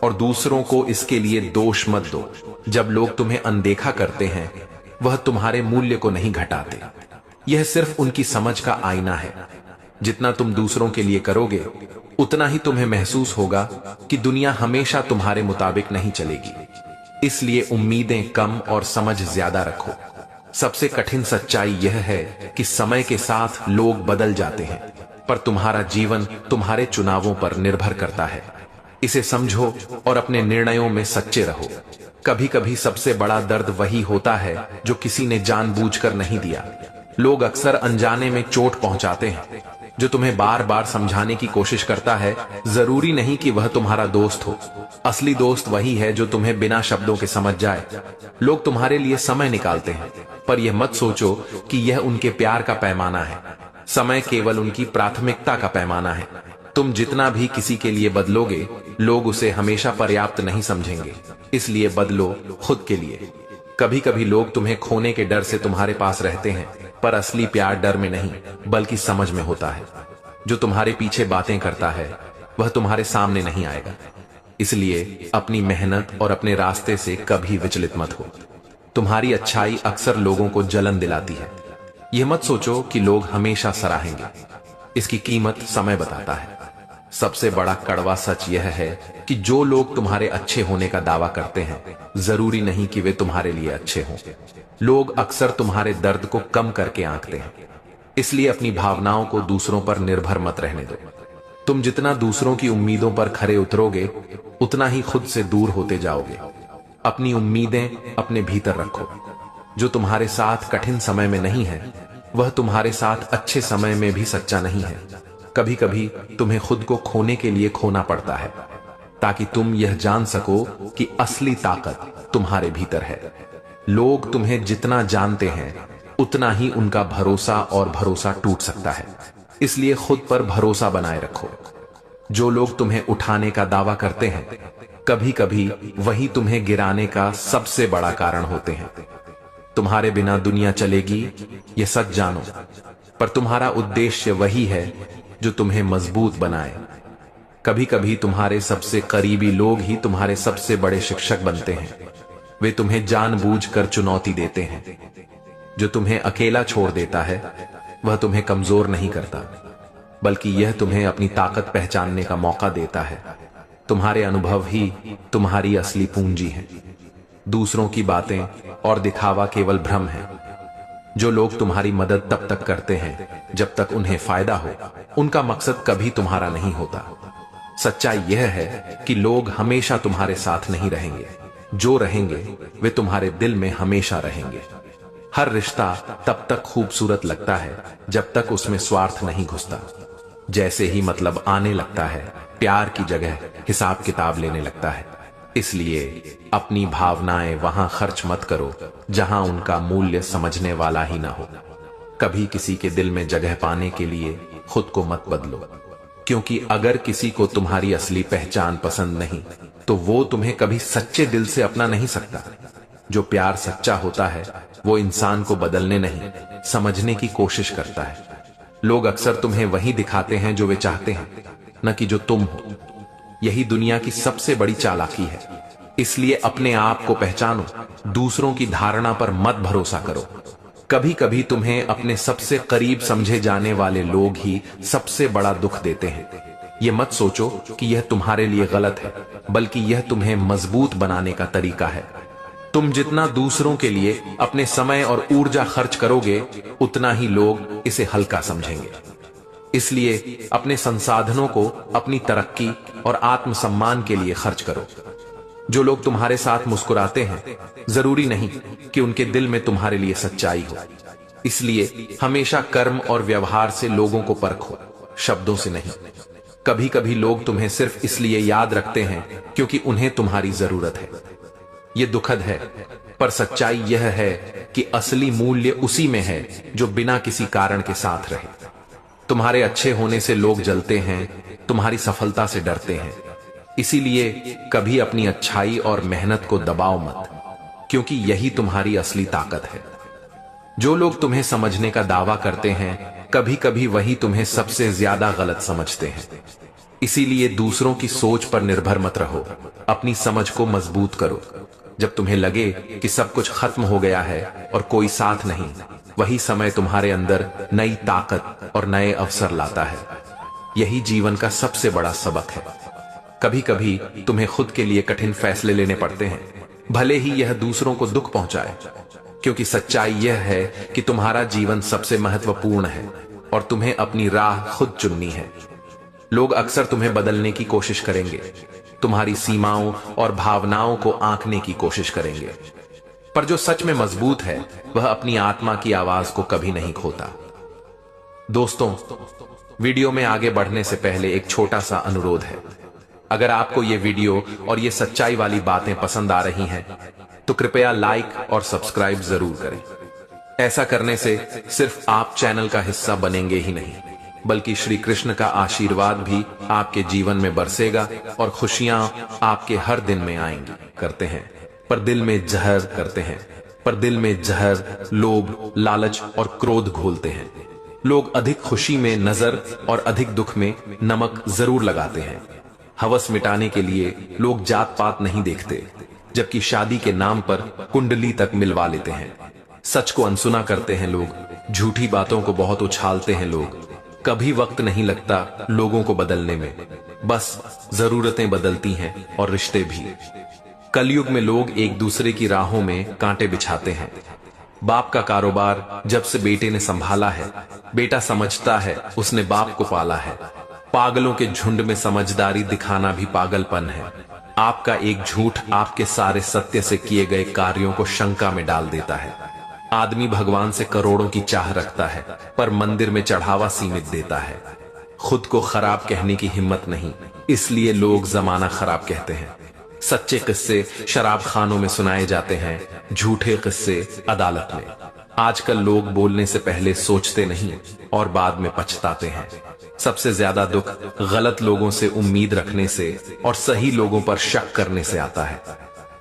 और दूसरों को इसके लिए दोष मत दो। जब लोग तुम्हें अनदेखा करते हैं, वह तुम्हारे मूल्य को नहीं घटाते। यह सिर्फ उनकी समझ का आईना है। जितना तुम दूसरों के लिए करोगे, उतना ही तुम्हें महसूस होगा कि दुनिया हमेशा तुम्हारे मुताबिक नहीं चलेगी। इसलिए उम्मीदें कम और समझ ज्यादा रखो। सबसे कठिन सच्चाई यह है कि समय के साथ लोग बदल जाते हैं, पर तुम्हारा जीवन तुम्हारे चुनावों पर निर्भर करता है। इसे समझो और अपने निर्णयों में सच्चे रहो। कभी कभी सबसे बड़ा दर्द वही होता है जो किसी ने जानबूझकर नहीं दिया। लोग अक्सर अनजाने में चोट पहुंचाते हैं। जो तुम्हें बार बार समझाने की कोशिश करता है, जरूरी नहीं कि वह तुम्हारा दोस्त हो। असली दोस्त वही है जो तुम्हें बिना शब्दों के समझ जाए। लोग तुम्हारे लिए समय निकालते हैं, पर यह मत सोचो कि यह उनके प्यार का पैमाना है। समय केवल उनकी प्राथमिकता का पैमाना है। तुम जितना भी किसी के लिए बदलोगे, लोग उसे हमेशा पर्याप्त नहीं समझेंगे। इसलिए बदलो खुद के लिए। कभी कभी लोग तुम्हें खोने के डर से तुम्हारे पास रहते हैं, पर असली प्यार डर में नहीं बल्कि समझ में होता है। जो तुम्हारे पीछे बातें करता है, वह तुम्हारे सामने नहीं आएगा। इसलिए अपनी मेहनत और अपने रास्ते से कभी विचलित मत हो। तुम्हारी अच्छाई अक्सर लोगों को जलन दिलाती है। यह मत सोचो कि लोग हमेशा सराहेंगे। इसकी कीमत समय बताता है। सबसे बड़ा कड़वा सच यह है कि जो लोग तुम्हारे अच्छे होने का दावा करते हैं, जरूरी नहीं कि वे तुम्हारे लिए अच्छे हों। लोग अक्सर तुम्हारे दर्द को कम करके आंकते हैं। इसलिए अपनी भावनाओं को दूसरों पर निर्भर मत रहने दो। तुम जितना दूसरों की उम्मीदों पर खरे उतरोगे, उतना ही खुद से दूर होते जाओगे। अपनी उम्मीदें अपने भीतर रखो। जो तुम्हारे साथ कठिन समय में नहीं है, वह तुम्हारे साथ अच्छे समय में भी सच्चा नहीं है। कभी कभी तुम्हें खुद को खोने के लिए खोना पड़ता है, ताकि तुम यह जान सको कि असली ताकत तुम्हारे भीतर है। लोग तुम्हें जितना जानते हैं, उतना ही उनका भरोसा और भरोसा टूट सकता है। इसलिए खुद पर भरोसा बनाए रखो। जो लोग तुम्हें उठाने का दावा करते हैं, कभी कभी वही तुम्हें गिराने का सबसे बड़ा कारण होते हैं। तुम्हारे बिना दुनिया चलेगी, यह सच जानो, पर तुम्हारा उद्देश्य वही है जो तुम्हें मजबूत बनाए। कभी कभी तुम्हारे सबसे करीबी लोग ही तुम्हारे सबसे बड़े शिक्षक बनते हैं। वे तुम्हें जानबूझकर चुनौती देते हैं। जो तुम्हें अकेला छोड़ देता है, वह तुम्हें कमजोर नहीं करता, बल्कि यह तुम्हें अपनी ताकत पहचानने का मौका देता है। तुम्हारे अनुभव ही तुम्हारी असली पूंजी है। दूसरों की बातें और दिखावा केवल भ्रम है। जो लोग तुम्हारी मदद तब तक करते हैं जब तक उन्हें फायदा हो, उनका मकसद कभी तुम्हारा नहीं होता। सच्चाई यह है कि लोग हमेशा तुम्हारे साथ नहीं रहेंगे। जो रहेंगे वे तुम्हारे दिल में हमेशा रहेंगे। हर रिश्ता तब तक खूबसूरत लगता है जब तक उसमें स्वार्थ नहीं घुसता। जैसे ही मतलब आने लगता है, प्यार की जगह हिसाब किताब लेने लगता है। इसलिए अपनी भावनाएं वहां खर्च मत करो जहां उनका मूल्य समझने वाला ही ना हो। कभी किसी के दिल में जगह पाने के लिए खुद को मत बदलो, क्योंकि अगर किसी को तुम्हारी असली पहचान पसंद नहीं, तो वो तुम्हें कभी सच्चे दिल से अपना नहीं सकता। जो प्यार सच्चा होता है, वो इंसान को बदलने नहीं, समझने की कोशिश करता है। लोग अक्सर तुम्हें वही दिखाते हैं जो वे चाहते हैं, न कि जो तुम हो। यही दुनिया की सबसे बड़ी चालाकी है। इसलिए अपने आप को पहचानो, दूसरों की धारणा पर मत भरोसा करो। कभी कभी तुम्हें अपने सबसे करीब समझे जाने वाले लोग ही सबसे बड़ा दुख देते हैं। ये मत सोचो कि यह तुम्हारे लिए गलत है, बल्कि यह तुम्हें मजबूत बनाने का तरीका है। तुम जितना दूसरों के लिए अपने समय और ऊर्जा खर्च करोगे, उतना ही लोग इसे हल्का समझेंगे। इसलिए अपने संसाधनों को अपनी तरक्की और आत्मसम्मान के लिए खर्च करो। जो लोग तुम्हारे साथ मुस्कुराते हैं, जरूरी नहीं कि उनके दिल में तुम्हारे लिए सच्चाई हो। इसलिए हमेशा कर्म और व्यवहार से लोगों को परखो, शब्दों से नहीं। कभी कभी लोग तुम्हें सिर्फ इसलिए याद रखते हैं क्योंकि उन्हें तुम्हारी जरूरत है। ये दुखद है, पर सच्चाई यह है कि असली मूल्य उसी में है जो बिना किसी कारण के साथ रहे। तुम्हारे अच्छे होने से लोग जलते हैं, तुम्हारी सफलता से डरते हैं। इसीलिए कभी अपनी अच्छाई और मेहनत को दबाओ मत, क्योंकि यही तुम्हारी असली ताकत है। जो लोग तुम्हें समझने का दावा करते हैं, कभी कभी वही तुम्हें सबसे ज्यादा गलत समझते हैं। इसीलिए दूसरों की सोच पर निर्भर मत रहो, अपनी समझ को मजबूत करो। जब तुम्हें लगे कि सब कुछ खत्म हो गया है और कोई साथ नहीं, वही समय तुम्हारे अंदर नई ताकत और नए अवसर लाता है। यही जीवन का सबसे बड़ा सबक है। कभी कभी तुम्हें खुद के लिए कठिन फैसले लेने पड़ते हैं, भले ही यह दूसरों को दुख पहुंचाए, क्योंकि सच्चाई यह है कि तुम्हारा जीवन सबसे महत्वपूर्ण है और तुम्हें अपनी राह खुद चुननी है। लोग अक्सर तुम्हें बदलने की कोशिश करेंगे, तुम्हारी सीमाओं और भावनाओं को आंकने की कोशिश करेंगे, पर जो सच में मजबूत है वह अपनी आत्मा की आवाज को कभी नहीं खोता। दोस्तों, वीडियो में आगे बढ़ने से पहले एक छोटा सा अनुरोध है। अगर आपको ये वीडियो और ये सच्चाई वाली बातें पसंद आ रही हैं, तो कृपया लाइक और सब्सक्राइब जरूर करें। ऐसा करने से सिर्फ आप चैनल का हिस्सा बनेंगे ही नहीं, बल्कि श्री कृष्ण का आशीर्वाद भी आपके जीवन में बरसेगा और खुशियां आपके हर दिन में आएंगी। करते हैं पर दिल में जहर, करते हैं पर दिल में जहर, लोभ, लालच और क्रोध घोलते हैं। लोग अधिक खुशी में नजर और अधिक दुख में नमक जरूर लगाते हैं। हवस मिटाने के लिए लोग जात पात नहीं देखते, जबकि शादी के नाम पर कुंडली तक मिलवा लेते हैं। सच को अनसुना करते हैं लोग, झूठी बातों को बहुत उछालते हैं लोग। कभी वक्त नहीं लगता लोगों को बदलने में, बस जरूरतें बदलती हैं और रिश्ते भी। कलयुग में लोग एक दूसरे की राहों में कांटे बिछाते हैं। बाप का कारोबार जब से बेटे ने संभाला है, बेटा समझता है उसने बाप को पाला है। पागलों के झुंड में समझदारी दिखाना भी पागलपन है। आपका एक झूठ आपके सारे सत्य से किए गए कार्यों को शंका में डाल देता है। आदमी भगवान से करोड़ों की चाह रखता है, पर मंदिर में चढ़ावा सीमित देता है। खुद को खराब कहने की हिम्मत नहीं, इसलिए लोग जमाना खराब कहते हैं। सच्चे किस्से शराब खानों में सुनाए जाते हैं, झूठे किस्से अदालत में। आजकल लोग बोलने से पहले सोचते नहीं और बाद में पछताते हैं। सबसे ज्यादा दुख गलत लोगों से उम्मीद रखने से और सही लोगों पर शक करने से आता है।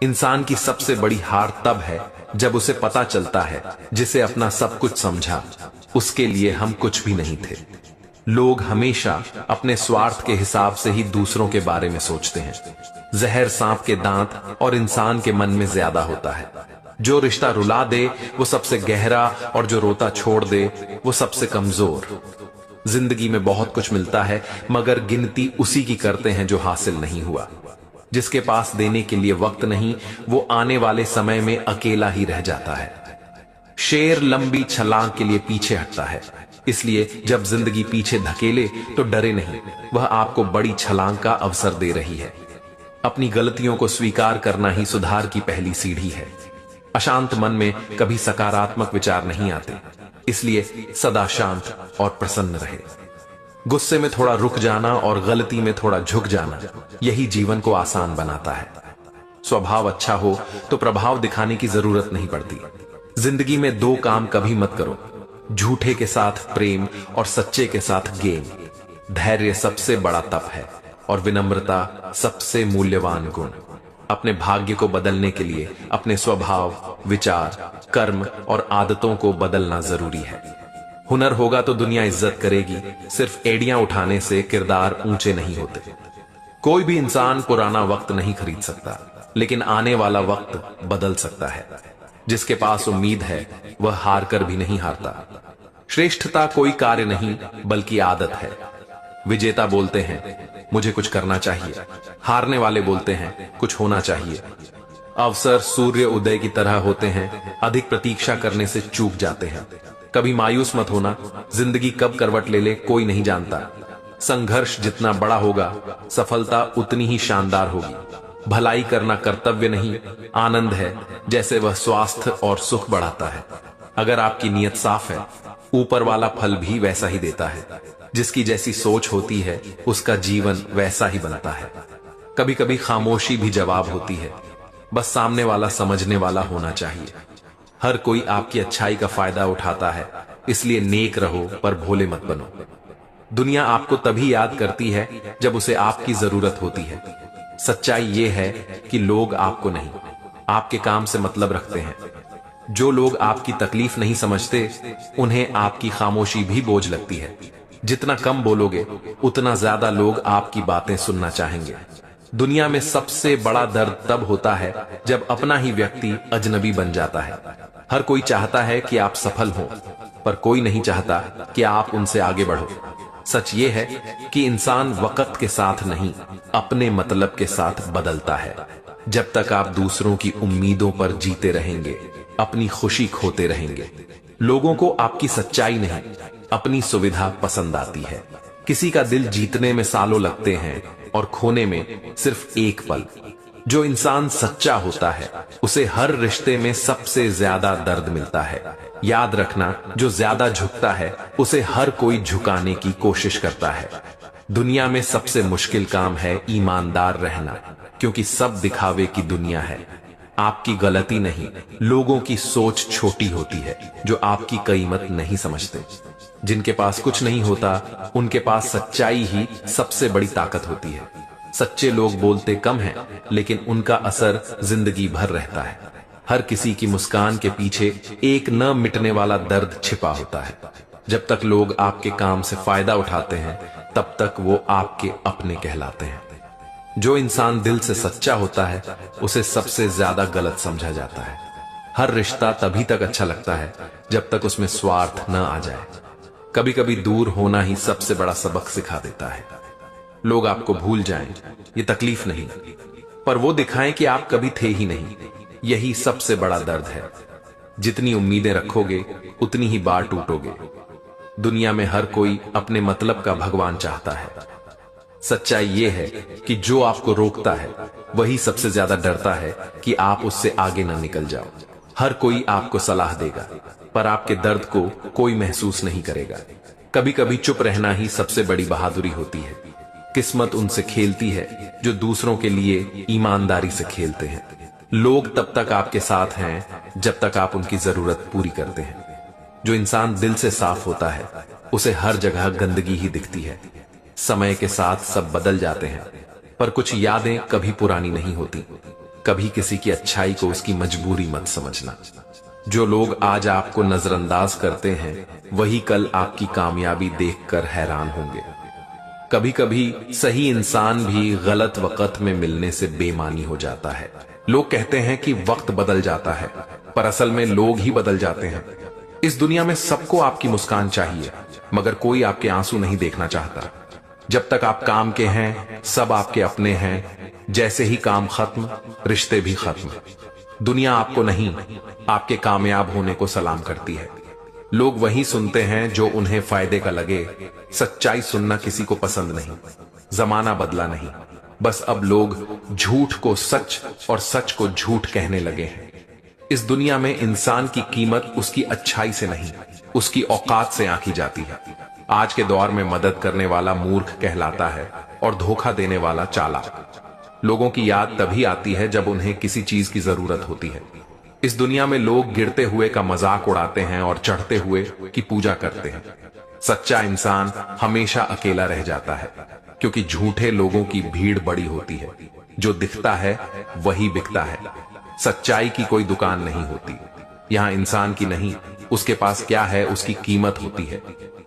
इंसान की सबसे बड़ी हार तब है जब उसे पता चलता है जिसे अपना सब कुछ समझा, उसके लिए हम कुछ भी नहीं थे। लोग हमेशा अपने स्वार्थ के हिसाब से ही दूसरों के बारे में सोचते हैं। जहर सांप के दांत और इंसान के मन में ज्यादा होता है। जो रिश्ता रुला दे वो सबसे गहरा, और जो रोता छोड़ दे वो सबसे कमजोर। जिंदगी में बहुत कुछ मिलता है, मगर गिनती उसी की करते हैं जो हासिल नहीं हुआ। जिसके पास देने के लिए वक्त नहीं, वो आने वाले समय में अकेला ही रह जाता है। शेर लंबी छलांग के लिए पीछे हटता है, इसलिए जब जिंदगी पीछे धकेले तो डरे नहीं, वह आपको बड़ी छलांग का अवसर दे रही है। अपनी गलतियों को स्वीकार करना ही सुधार की पहली सीढ़ी है। अशांत मन में कभी सकारात्मक विचार नहीं आते, इसलिए सदा शांत और प्रसन्न रहे। गुस्से में थोड़ा रुक जाना और गलती में थोड़ा झुक जाना, यही जीवन को आसान बनाता है। स्वभाव अच्छा हो तो प्रभाव दिखाने की जरूरत नहीं पड़ती। जिंदगी में दो काम कभी मत करो, झूठे के साथ प्रेम और सच्चे के साथ गेम। धैर्य सबसे बड़ा तप है और विनम्रता सबसे मूल्यवान गुण। अपने भाग्य को बदलने के लिए अपने स्वभाव, विचार, कर्म और आदतों को बदलना जरूरी है। हुनर होगा तो दुनिया इज्जत करेगी, सिर्फ एड़ियां उठाने से किरदार ऊंचे नहीं होते। कोई भी इंसान पुराना वक्त नहीं खरीद सकता, लेकिन आने वाला वक्त बदल सकता है। जिसके पास उम्मीद है वह हार कर भी नहीं हारता। श्रेष्ठता कोई कार्य नहीं बल्कि आदत है। विजेता बोलते हैं मुझे कुछ करना चाहिए, हारने वाले बोलते हैं कुछ होना चाहिए। अवसर सूर्य उदय की तरह होते हैं, अधिक प्रतीक्षा करने से चूक जाते हैं। कभी मायूस मत होना, जिंदगी कब करवट ले ले कोई नहीं जानता। संघर्ष जितना बड़ा होगा, सफलता उतनी ही शानदार होगी। भलाई करना कर्तव्य नहीं, आनंद है, जैसे वह स्वास्थ्य और सुख बढ़ाता है। अगर आपकी नीयत साफ है, ऊपर वाला फल भी वैसा ही देता है। जिसकी जैसी सोच होती है, उसका जीवन वैसा ही बनता है। कभी कभी खामोशी भी जवाब होती है, बस सामने वाला समझने वाला होना चाहिए। हर कोई आपकी अच्छाई का फायदा उठाता है, इसलिए नेक रहो पर भोले मत बनो। दुनिया आपको तभी याद करती है जब उसे आपकी जरूरत होती है। सच्चाई ये है कि लोग आपको नहीं, आपके काम से मतलब रखते हैं। जो लोग आपकी तकलीफ नहीं समझते, उन्हें आपकी खामोशी भी बोझ लगती है। जितना कम बोलोगे, उतना ज्यादा लोग आपकी बातें सुनना चाहेंगे। दुनिया में सबसे बड़ा दर्द तब होता है जब अपना ही व्यक्ति अजनबी बन जाता है। हर कोई चाहता है कि आप सफल हो, पर कोई नहीं चाहता कि आप उनसे आगे बढ़ो। सच ये है कि इंसान वक्त के साथ नहीं, अपने मतलब के साथ बदलता है। जब तक आप दूसरों की उम्मीदों पर जीते रहेंगे, अपनी खुशी खोते रहेंगे। लोगों को आपकी सच्चाई नहीं, अपनी सुविधा पसंद आती है। किसी का दिल जीतने में सालों लगते हैं और खोने में सिर्फ एक पल। जो इंसान सच्चा होता है, उसे हर रिश्ते में सबसे ज्यादा दर्द मिलता है। याद रखना, जो ज्यादा झुकता है, उसे हर कोई झुकाने की कोशिश करता है। दुनिया में सबसे मुश्किल काम है ईमानदार रहना, क्योंकि सब दिखावे की दुनिया है। आपकी गलती नहीं, लोगों की सोच छोटी होती है, जो आपकी कीमत नहीं समझते। जिनके पास कुछ नहीं होता, उनके पास सच्चाई ही सबसे बड़ी ताकत होती है। सच्चे लोग बोलते कम हैं, लेकिन उनका असर जिंदगी भर रहता है। हर किसी की मुस्कान के पीछे एक न मिटने वाला दर्द छिपा होता है। जब तक लोग आपके काम से फायदा उठाते हैं, तब तक वो आपके अपने कहलाते हैं। जो इंसान दिल से सच्चा होता है, उसे सबसे ज्यादा गलत समझा जाता है। हर रिश्ता तभी तक अच्छा लगता है जब तक उसमें स्वार्थ न आ जाए। कभी कभी दूर होना ही सबसे बड़ा सबक सिखा देता है। लोग आपको भूल जाएं, ये तकलीफ नहीं, पर वो दिखाएं कि आप कभी थे ही नहीं। यही सबसे बड़ा दर्द है। जितनी उम्मीदें रखोगे, उतनी ही बार टूटोगे। दुनिया में हर कोई अपने मतलब का भगवान चाहता है। सच्चाई ये है कि जो आपको रोकता है, वही सबसे ज्यादा डरता है कि आप उससे आगे न निकल जाओ। हर कोई आपको सलाह देगा, पर आपके दर्द को कोई महसूस नहीं करेगा। कभी कभी चुप रहना ही सबसे बड़ी बहादुरी होती है। किस्मत उनसे खेलती है जो दूसरों के लिए ईमानदारी से खेलते हैं। लोग तब तक आपके साथ हैं जब तक आप उनकी जरूरत पूरी करते हैं। जो इंसान दिल से साफ होता है, उसे हर जगह गंदगी ही दिखती है। समय के साथ सब बदल जाते हैं, पर कुछ यादें कभी पुरानी नहीं होती। कभी किसी की अच्छाई को उसकी मजबूरी मत समझना। जो लोग आज आपको नजरअंदाज करते हैं, वही कल आपकी कामयाबी देखकर हैरान होंगे। कभी कभी सही इंसान भी गलत वक्त में मिलने से बेईमानी हो जाता है। लोग कहते हैं कि वक्त बदल जाता है, पर असल में लोग ही बदल जाते हैं। इस दुनिया में सबको आपकी मुस्कान चाहिए, मगर कोई आपके आंसू नहीं देखना चाहता। जब तक आप काम के हैं, सब आपके अपने हैं। जैसे ही काम खत्म, रिश्ते भी खत्म। दुनिया आपको नहीं, आपके कामयाब होने को सलाम करती है। लोग वही सुनते हैं जो उन्हें फायदे का लगे। सच्चाई सुनना किसी को पसंद नहीं। जमाना बदला नहीं, बस अब लोग झूठ को सच और सच को झूठ कहने लगे हैं। इस दुनिया में इंसान की कीमत उसकी अच्छाई से नहीं, उसकी औकात से आंकी जाती है। आज के दौर में मदद करने वाला मूर्ख कहलाता है और धोखा देने वाला चालाक। लोगों की याद तभी आती है जब उन्हें किसी चीज की जरूरत होती है। इस दुनिया में लोग गिरते हुए का मजाक उड़ाते हैं और चढ़ते हुए की पूजा करते हैं। सच्चा इंसान हमेशा अकेला रह जाता है, क्योंकि झूठे लोगों की भीड़ बड़ी होती है। जो दिखता है वही बिकता है। सच्चाई की कोई दुकान नहीं होती। यहाँ इंसान की नहीं, उसके पास क्या है उसकी कीमत होती है।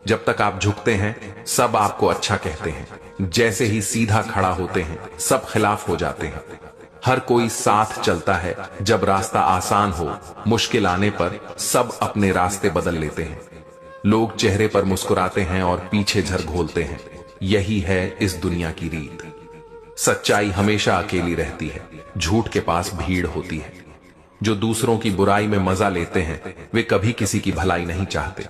जब तक आप झुकते हैं, सब आपको अच्छा कहते हैं। जैसे ही सीधा खड़ा होते हैं, सब खिलाफ हो जाते हैं। हर कोई साथ चलता है जब रास्ता आसान हो। मुश्किल आने पर सब अपने रास्ते बदल लेते हैं। लोग चेहरे पर मुस्कुराते हैं और पीछे झरघोलते हैं। यही है इस दुनिया की रीत। सच्चाई हमेशा अकेली रहती है, झूठ के पास भीड़ होती है। जो दूसरों की बुराई में मजा लेते हैं, वे कभी किसी की भलाई नहीं चाहते।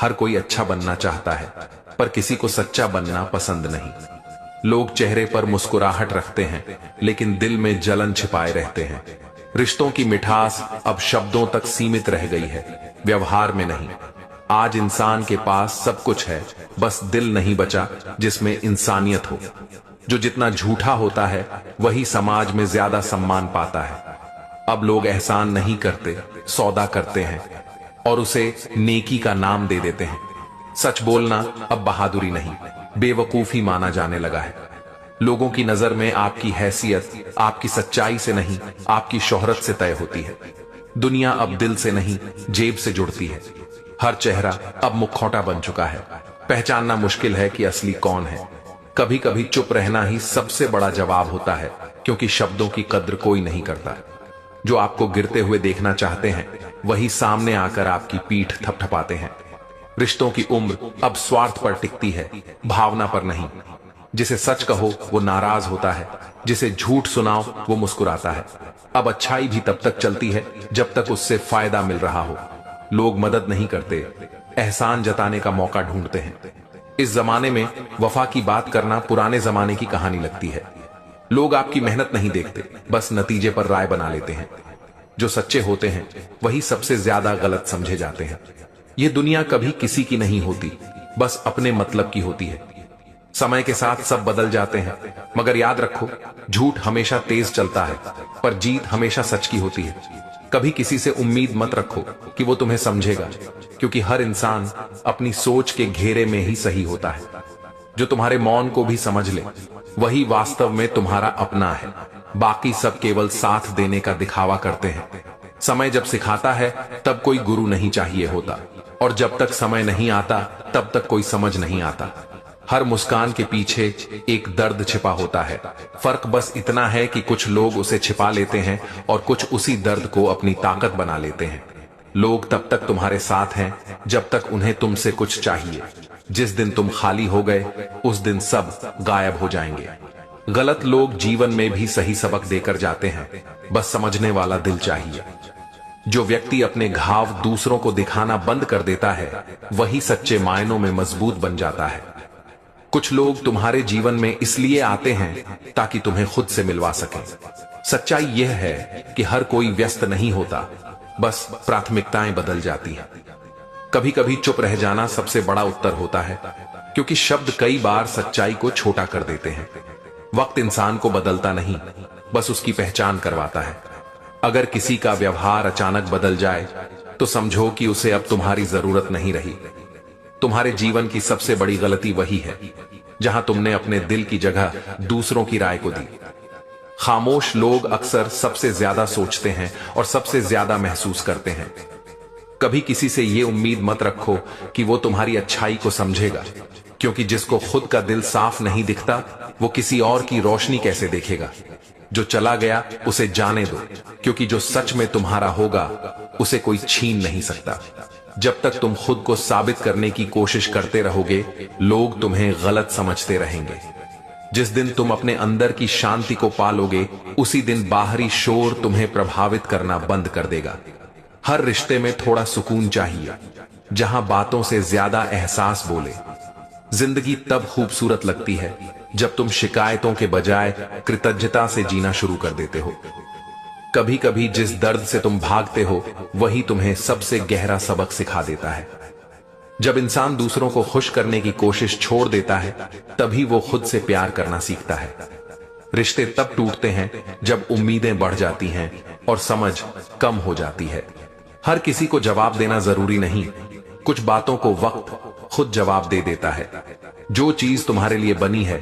हर कोई अच्छा बनना चाहता है, पर किसी को सच्चा बनना पसंद नहीं। लोग चेहरे पर मुस्कुराहट रखते हैं, लेकिन दिल में जलन छिपाए रहते हैं। रिश्तों की मिठास अब शब्दों तक सीमित रह गई है। व्यवहार में नहीं। आज इंसान के पास सब कुछ है, बस दिल नहीं बचा जिसमें इंसानियत हो। जो जितना झूठा होता है वही समाज में ज्यादा सम्मान पाता है। अब लोग एहसान नहीं करते, सौदा करते हैं और उसे नेकी का नाम दे देते हैं। सच बोलना अब बहादुरी नहीं, बेवकूफी माना जाने लगा है। लोगों की नजर में आपकी हैसियत आपकी सच्चाई से नहीं, आपकी शोहरत से तय होती है। दुनिया अब दिल से नहीं, जेब से जुड़ती है। हर चेहरा अब मुखौटा बन चुका है। पहचानना मुश्किल है कि असली कौन है। कभी कभी चुप रहना ही सबसे बड़ा जवाब होता है, क्योंकि शब्दों की कद्र कोई नहीं करता। जो आपको गिरते हुए देखना चाहते हैं वही सामने आकर आपकी पीठ थपथपाते हैं। रिश्तों की उम्र अब स्वार्थ पर टिकती है, भावना पर नहीं। जिसे सच कहो वो नाराज होता है, जिसे झूठ सुनाओ वो मुस्कुराता है। अब अच्छाई भी तब तक चलती है जब तक उससे फायदा मिल रहा हो। लोग मदद नहीं करते, एहसान जताने का मौका ढूंढते हैं। इस जमाने में वफा की बात करना पुराने जमाने की कहानी लगती है। लोग आपकी मेहनत नहीं देखते, बस नतीजे पर राय बना लेते हैं। जो सच्चे होते हैं वही सबसे ज्यादा गलत समझे जाते हैं। यह दुनिया कभी किसी की नहीं होती, बस अपने मतलब की होती है। समय के साथ सब बदल जाते हैं, मगर याद रखो, झूठ हमेशा तेज चलता है, पर जीत हमेशा सच की होती है। कभी किसी से उम्मीद मत रखो कि वो तुम्हें समझेगा, क्योंकि हर इंसान अपनी सोच के घेरे में ही सही होता है। जो तुम्हारे मौन को भी समझ ले वही वास्तव में तुम्हारा अपना है। बाकी सब केवल साथ देने का दिखावा करते हैं। समय जब सिखाता है तब कोई गुरु नहीं चाहिए होता, और जब तक समय नहीं आता तब तक कोई समझ नहीं आता। हर मुस्कान के पीछे एक दर्द छिपा होता है। फर्क बस इतना है कि कुछ लोग उसे छिपा लेते हैं और कुछ उसी दर्द को अपनी ताकत बना लेते हैं। लोग तब तक तुम्हारे साथ हैं जब तक उन्हें तुमसे कुछ चाहिए। जिस दिन तुम खाली हो गए उस दिन सब गायब हो जाएंगे। गलत लोग जीवन में भी सही सबक देकर जाते हैं, बस समझने वाला दिल चाहिए। जो व्यक्ति अपने घाव दूसरों को दिखाना बंद कर देता है वही सच्चे मायनों में मजबूत बन जाता है। कुछ लोग तुम्हारे जीवन में इसलिए आते हैं ताकि तुम्हें खुद से मिलवा सकें। सच्चाई यह है कि हर कोई व्यस्त नहीं होता, बस प्राथमिकताएं बदल जाती हैं। कभी कभी चुप रह जाना सबसे बड़ा उत्तर होता है, क्योंकि शब्द कई बार सच्चाई को छोटा कर देते हैं। वक्त इंसान को बदलता नहीं, बस उसकी पहचान करवाता है। अगर किसी का व्यवहार अचानक बदल जाए तो समझो कि उसे अब तुम्हारी जरूरत नहीं रही। तुम्हारे जीवन की सबसे बड़ी गलती वही है जहां तुमने अपने दिल की जगह दूसरों की राय को दी। खामोश लोग अक्सर सबसे ज्यादा सोचते हैं और सबसे ज्यादा महसूस करते हैं। कभी किसी से यह उम्मीद मत रखो कि वो तुम्हारी अच्छाई को समझेगा, क्योंकि जिसको खुद का दिल साफ नहीं दिखता वो किसी और की रोशनी कैसे देखेगा। जो चला गया उसे जाने दो, क्योंकि जो सच में तुम्हारा होगा उसे कोई छीन नहीं सकता। जब तक तुम खुद को साबित करने की कोशिश करते रहोगे लोग तुम्हें गलत समझते रहेंगे। जिस दिन तुम अपने अंदर की शांति को पालोगे उसी दिन बाहरी शोर तुम्हें प्रभावित करना बंद कर देगा। हर रिश्ते में थोड़ा सुकून चाहिए, जहां बातों से ज्यादा एहसास बोले। जिंदगी तब खूबसूरत लगती है जब तुम शिकायतों के बजाय कृतज्ञता से जीना शुरू कर देते हो। कभी कभी जिस दर्द से तुम भागते हो वही तुम्हें सबसे गहरा सबक सिखा देता है। जब इंसान दूसरों को खुश करने की कोशिश छोड़ देता है तभी वो खुद से प्यार करना सीखता है। रिश्ते तब टूटते हैं जब उम्मीदें बढ़ जाती हैं और समझ कम हो जाती है। हर किसी को जवाब देना जरूरी नहीं, कुछ बातों को वक्त खुद जवाब दे देता है। जो चीज तुम्हारे लिए बनी है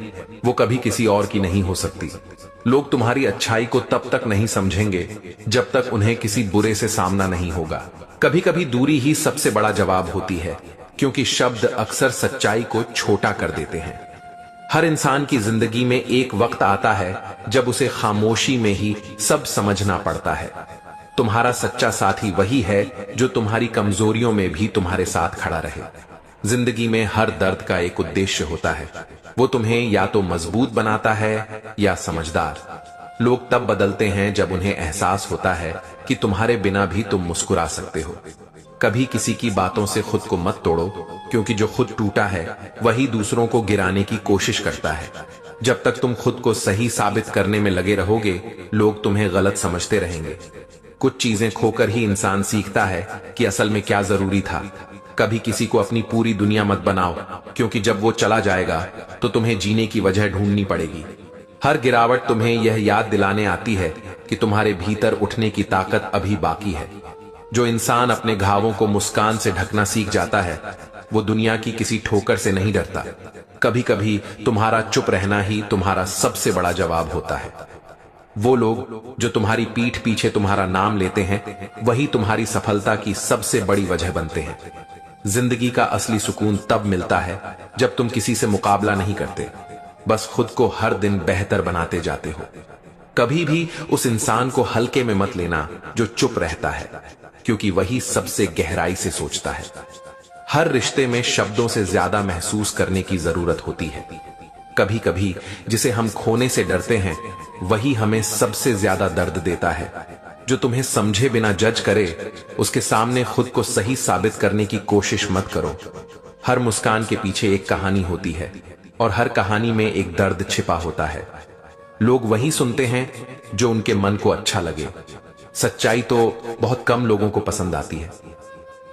वो कभी किसी और की नहीं हो सकती। लोग तुम्हारी अच्छाई को तब तक नहीं समझेंगे जब तक उन्हें किसी बुरे से सामना नहीं होगा। कभी कभी दूरी ही सबसे बड़ा जवाब होती है, क्योंकि शब्द अक्सर सच्चाई को छोटा कर देते हैं। हर इंसान की जिंदगी में एक वक्त आता है जब उसे खामोशी में ही सब समझना पड़ता है। तुम्हारा सच्चा साथी वही है जो तुम्हारी कमजोरियों में भी तुम्हारे साथ खड़ा रहे। जिंदगी में हर दर्द का एक उद्देश्य होता है, वो तुम्हें या तो मजबूत बनाता है या समझदार। लोग तब बदलते हैं जब उन्हें एहसास होता है कि तुम्हारे बिना भी तुम मुस्कुरा सकते हो। कभी किसी की बातों से खुद को मत तोड़ो, क्योंकि जो खुद टूटा है वही दूसरों को गिराने की कोशिश करता है। जब तक तुम खुद को सही साबित करने में लगे रहोगे लोग तुम्हें गलत समझते रहेंगे। कुछ चीजें खोकर ही इंसान सीखता है कि असल में क्या जरूरी था। कभी किसी को अपनी पूरी दुनिया मत बनाओ, क्योंकि जब वो चला जाएगा तो तुम्हें जीने की वजह ढूंढनी पड़ेगी। हर गिरावट तुम्हें यह याद दिलाने आती है कि तुम्हारे भीतर उठने की ताकत अभी बाकी है। जो इंसान अपने घावों को मुस्कान से ढकना सीख जाता है, वो दुनिया की किसी ठोकर से नहीं डरता। कभी कभी तुम्हारा चुप रहना ही तुम्हारा सबसे बड़ा जवाब होता है। वो लोग जो तुम्हारी पीठ पीछे तुम्हारा नाम लेते हैं, वही तुम्हारी सफलता की सबसे बड़ी वजह बनते हैं। जिंदगी का असली सुकून तब मिलता है जब तुम किसी से मुकाबला नहीं करते, बस खुद को हर दिन बेहतर बनाते जाते हो। कभी भी उस इंसान को हल्के में मत लेना जो चुप रहता है, क्योंकि वही सबसे गहराई से सोचता है। हर रिश्ते में शब्दों से ज्यादा महसूस करने की जरूरत होती है। कभी कभी जिसे हम खोने से डरते हैं, वही हमें सबसे ज्यादा दर्द देता है। जो तुम्हें समझे बिना जज करे, उसके सामने खुद को सही साबित करने की कोशिश मत करो। हर मुस्कान के पीछे एक कहानी होती है, और हर कहानी में एक दर्द छिपा होता है। लोग वही सुनते हैं जो उनके मन को अच्छा लगे। सच्चाई तो बहुत कम लोगों को पसंद आती है।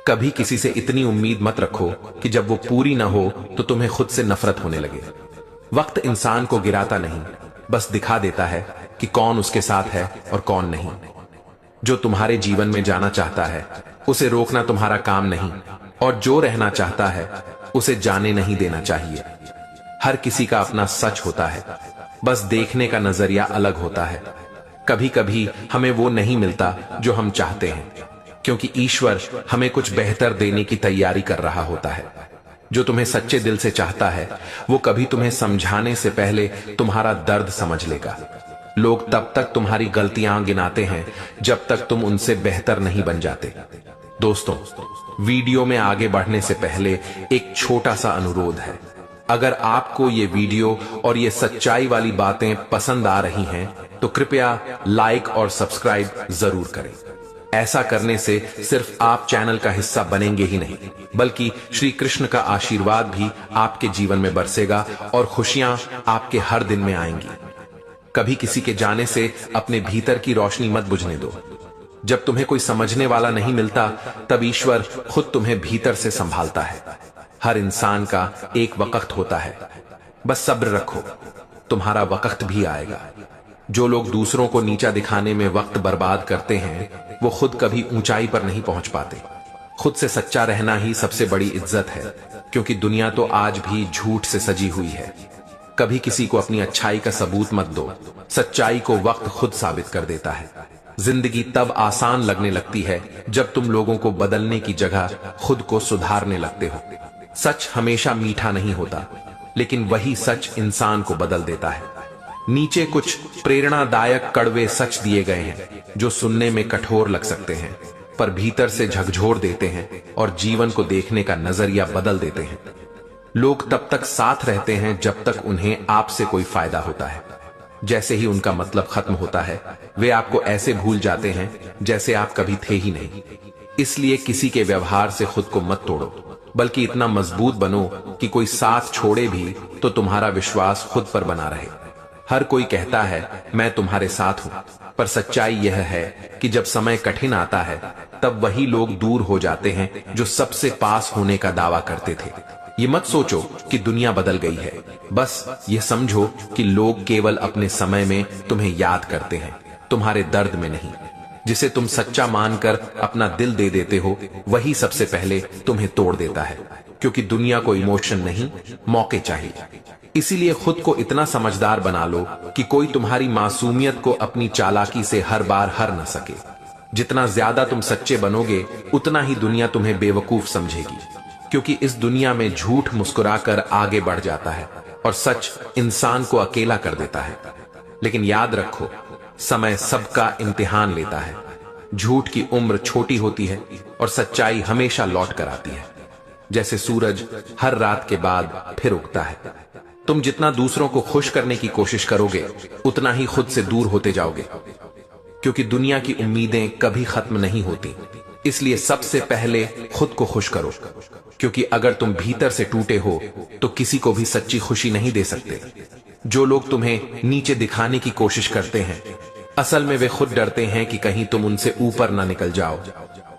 कभी किसी से इतनी उम्मीद मत रखो कि जब वो पूरी ना हो तो तुम्हें खुद से नफरत होने लगे। वक्त इंसान को गिराता नहीं, बस दिखा देता है कि कौन उसके साथ है और कौन नहीं। जो तुम्हारे जीवन में जाना चाहता है, उसे रोकना तुम्हारा काम नहीं, और जो रहना चाहता है, उसे जाने नहीं देना चाहिए। हर किसी का अपना सच होता है, बस देखने का नजरिया अलग होता है। कभी कभी हमें वो नहीं मिलता जो हम चाहते हैं, क्योंकि ईश्वर हमें कुछ बेहतर देने की तैयारी कर रहा होता है। जो तुम्हें सच्चे दिल से चाहता है, वो कभी तुम्हें समझाने से पहले तुम्हारा दर्द समझ लेगा। लोग तब तक तुम्हारी गलतियां गिनाते हैं जब तक तुम उनसे बेहतर नहीं बन जाते। दोस्तों, वीडियो में आगे बढ़ने से पहले एक छोटा सा अनुरोध है। अगर आपको ये वीडियो और ये सच्चाई वाली बातें पसंद आ रही हैं, तो कृपया लाइक और सब्सक्राइब जरूर करें। ऐसा करने से सिर्फ आप चैनल का हिस्सा बनेंगे ही नहीं, बल्कि श्री कृष्ण का आशीर्वाद भी आपके जीवन में बरसेगा और खुशियां आपके हर दिन में आएंगी। कभी किसी के जाने से अपने भीतर की रोशनी मत बुझने दो। जब तुम्हें कोई समझने वाला नहीं मिलता, तब ईश्वर खुद तुम्हें भीतर से संभालता है। हर इंसान का एक वक्त होता है, बस सब्र रखो, तुम्हारा वक्त भी आएगा। जो लोग दूसरों को नीचा दिखाने में वक्त बर्बाद करते हैं, वो खुद कभी ऊंचाई पर नहीं पहुंच पाते। खुद से सच्चा रहना ही सबसे बड़ी इज्जत है, क्योंकि दुनिया तो आज भी झूठ से सजी हुई है। कभी किसी को अपनी अच्छाई का सबूत मत दो, सच्चाई को वक्त खुद साबित कर देता है। जिंदगी तब आसान लगने लगती है जब तुम लोगों को बदलने की जगह खुद को सुधारने लगते हो। सच हमेशा मीठा नहीं होता, लेकिन वही सच इंसान को बदल देता है। नीचे कुछ प्रेरणादायक कड़वे सच दिए गए हैं, जो सुनने में कठोर लग सकते हैं, पर भीतर से झकझोर देते हैं और जीवन को देखने का नजरिया बदल देते हैं। लोग तब तक साथ रहते हैं जब तक उन्हें आपसे कोई फायदा होता है। जैसे ही उनका मतलब खत्म होता है, वे आपको ऐसे भूल जाते हैं जैसे आप कभी थे ही नहीं। इसलिए किसी के व्यवहार से खुद को मत तोड़ो, बल्कि इतना मजबूत बनो कि कोई साथ छोड़े भी तो तुम्हारा विश्वास खुद पर बना रहे। हर कोई कहता है मैं तुम्हारे साथ हूं, पर सच्चाई यह है कि जब समय कठिन आता है, तब वही लोग दूर हो जाते हैं जो सबसे पास होने का दावा करते थे। ये मत सोचो कि दुनिया बदल गई है, बस ये समझो कि लोग केवल अपने समय में तुम्हें याद करते हैं, तुम्हारे दर्द में नहीं। जिसे तुम सच्चा मानकर अपना दिल दे देते हो, वही सबसे पहले तुम्हें तोड़ देता है, क्योंकि दुनिया को इमोशन नहीं, मौके चाहिए। इसीलिए खुद को इतना समझदार बना लो कि कोई तुम्हारी मासूमियत को अपनी चालाकी से हर बार हर न सके। जितना ज्यादा तुम सच्चे बनोगे, उतना ही दुनिया तुम्हें बेवकूफ समझेगी, क्योंकि इस दुनिया में झूठ मुस्कुराकर आगे बढ़ जाता है और सच इंसान को अकेला कर देता है। लेकिन याद रखो, समय सबका इम्तिहान लेता है। झूठ की उम्र छोटी होती है और सच्चाई हमेशा लौट कर आती है। जैसे सूरज हर रात के बाद फिर उगता है। तुम जितना दूसरों को खुश करने की कोशिश करोगे, उतना ही खुद से दूर होते जाओगे, क्योंकि दुनिया की उम्मीदें कभी खत्म नहीं होती। इसलिए सबसे पहले खुद को खुश करो, क्योंकि अगर तुम भीतर से टूटे हो तो किसी को भी सच्ची खुशी नहीं दे सकते। जो लोग तुम्हें नीचे दिखाने की कोशिश करते हैं, असल में वे खुद डरते हैं कि कहीं तुम उनसे ऊपर ना निकल जाओ,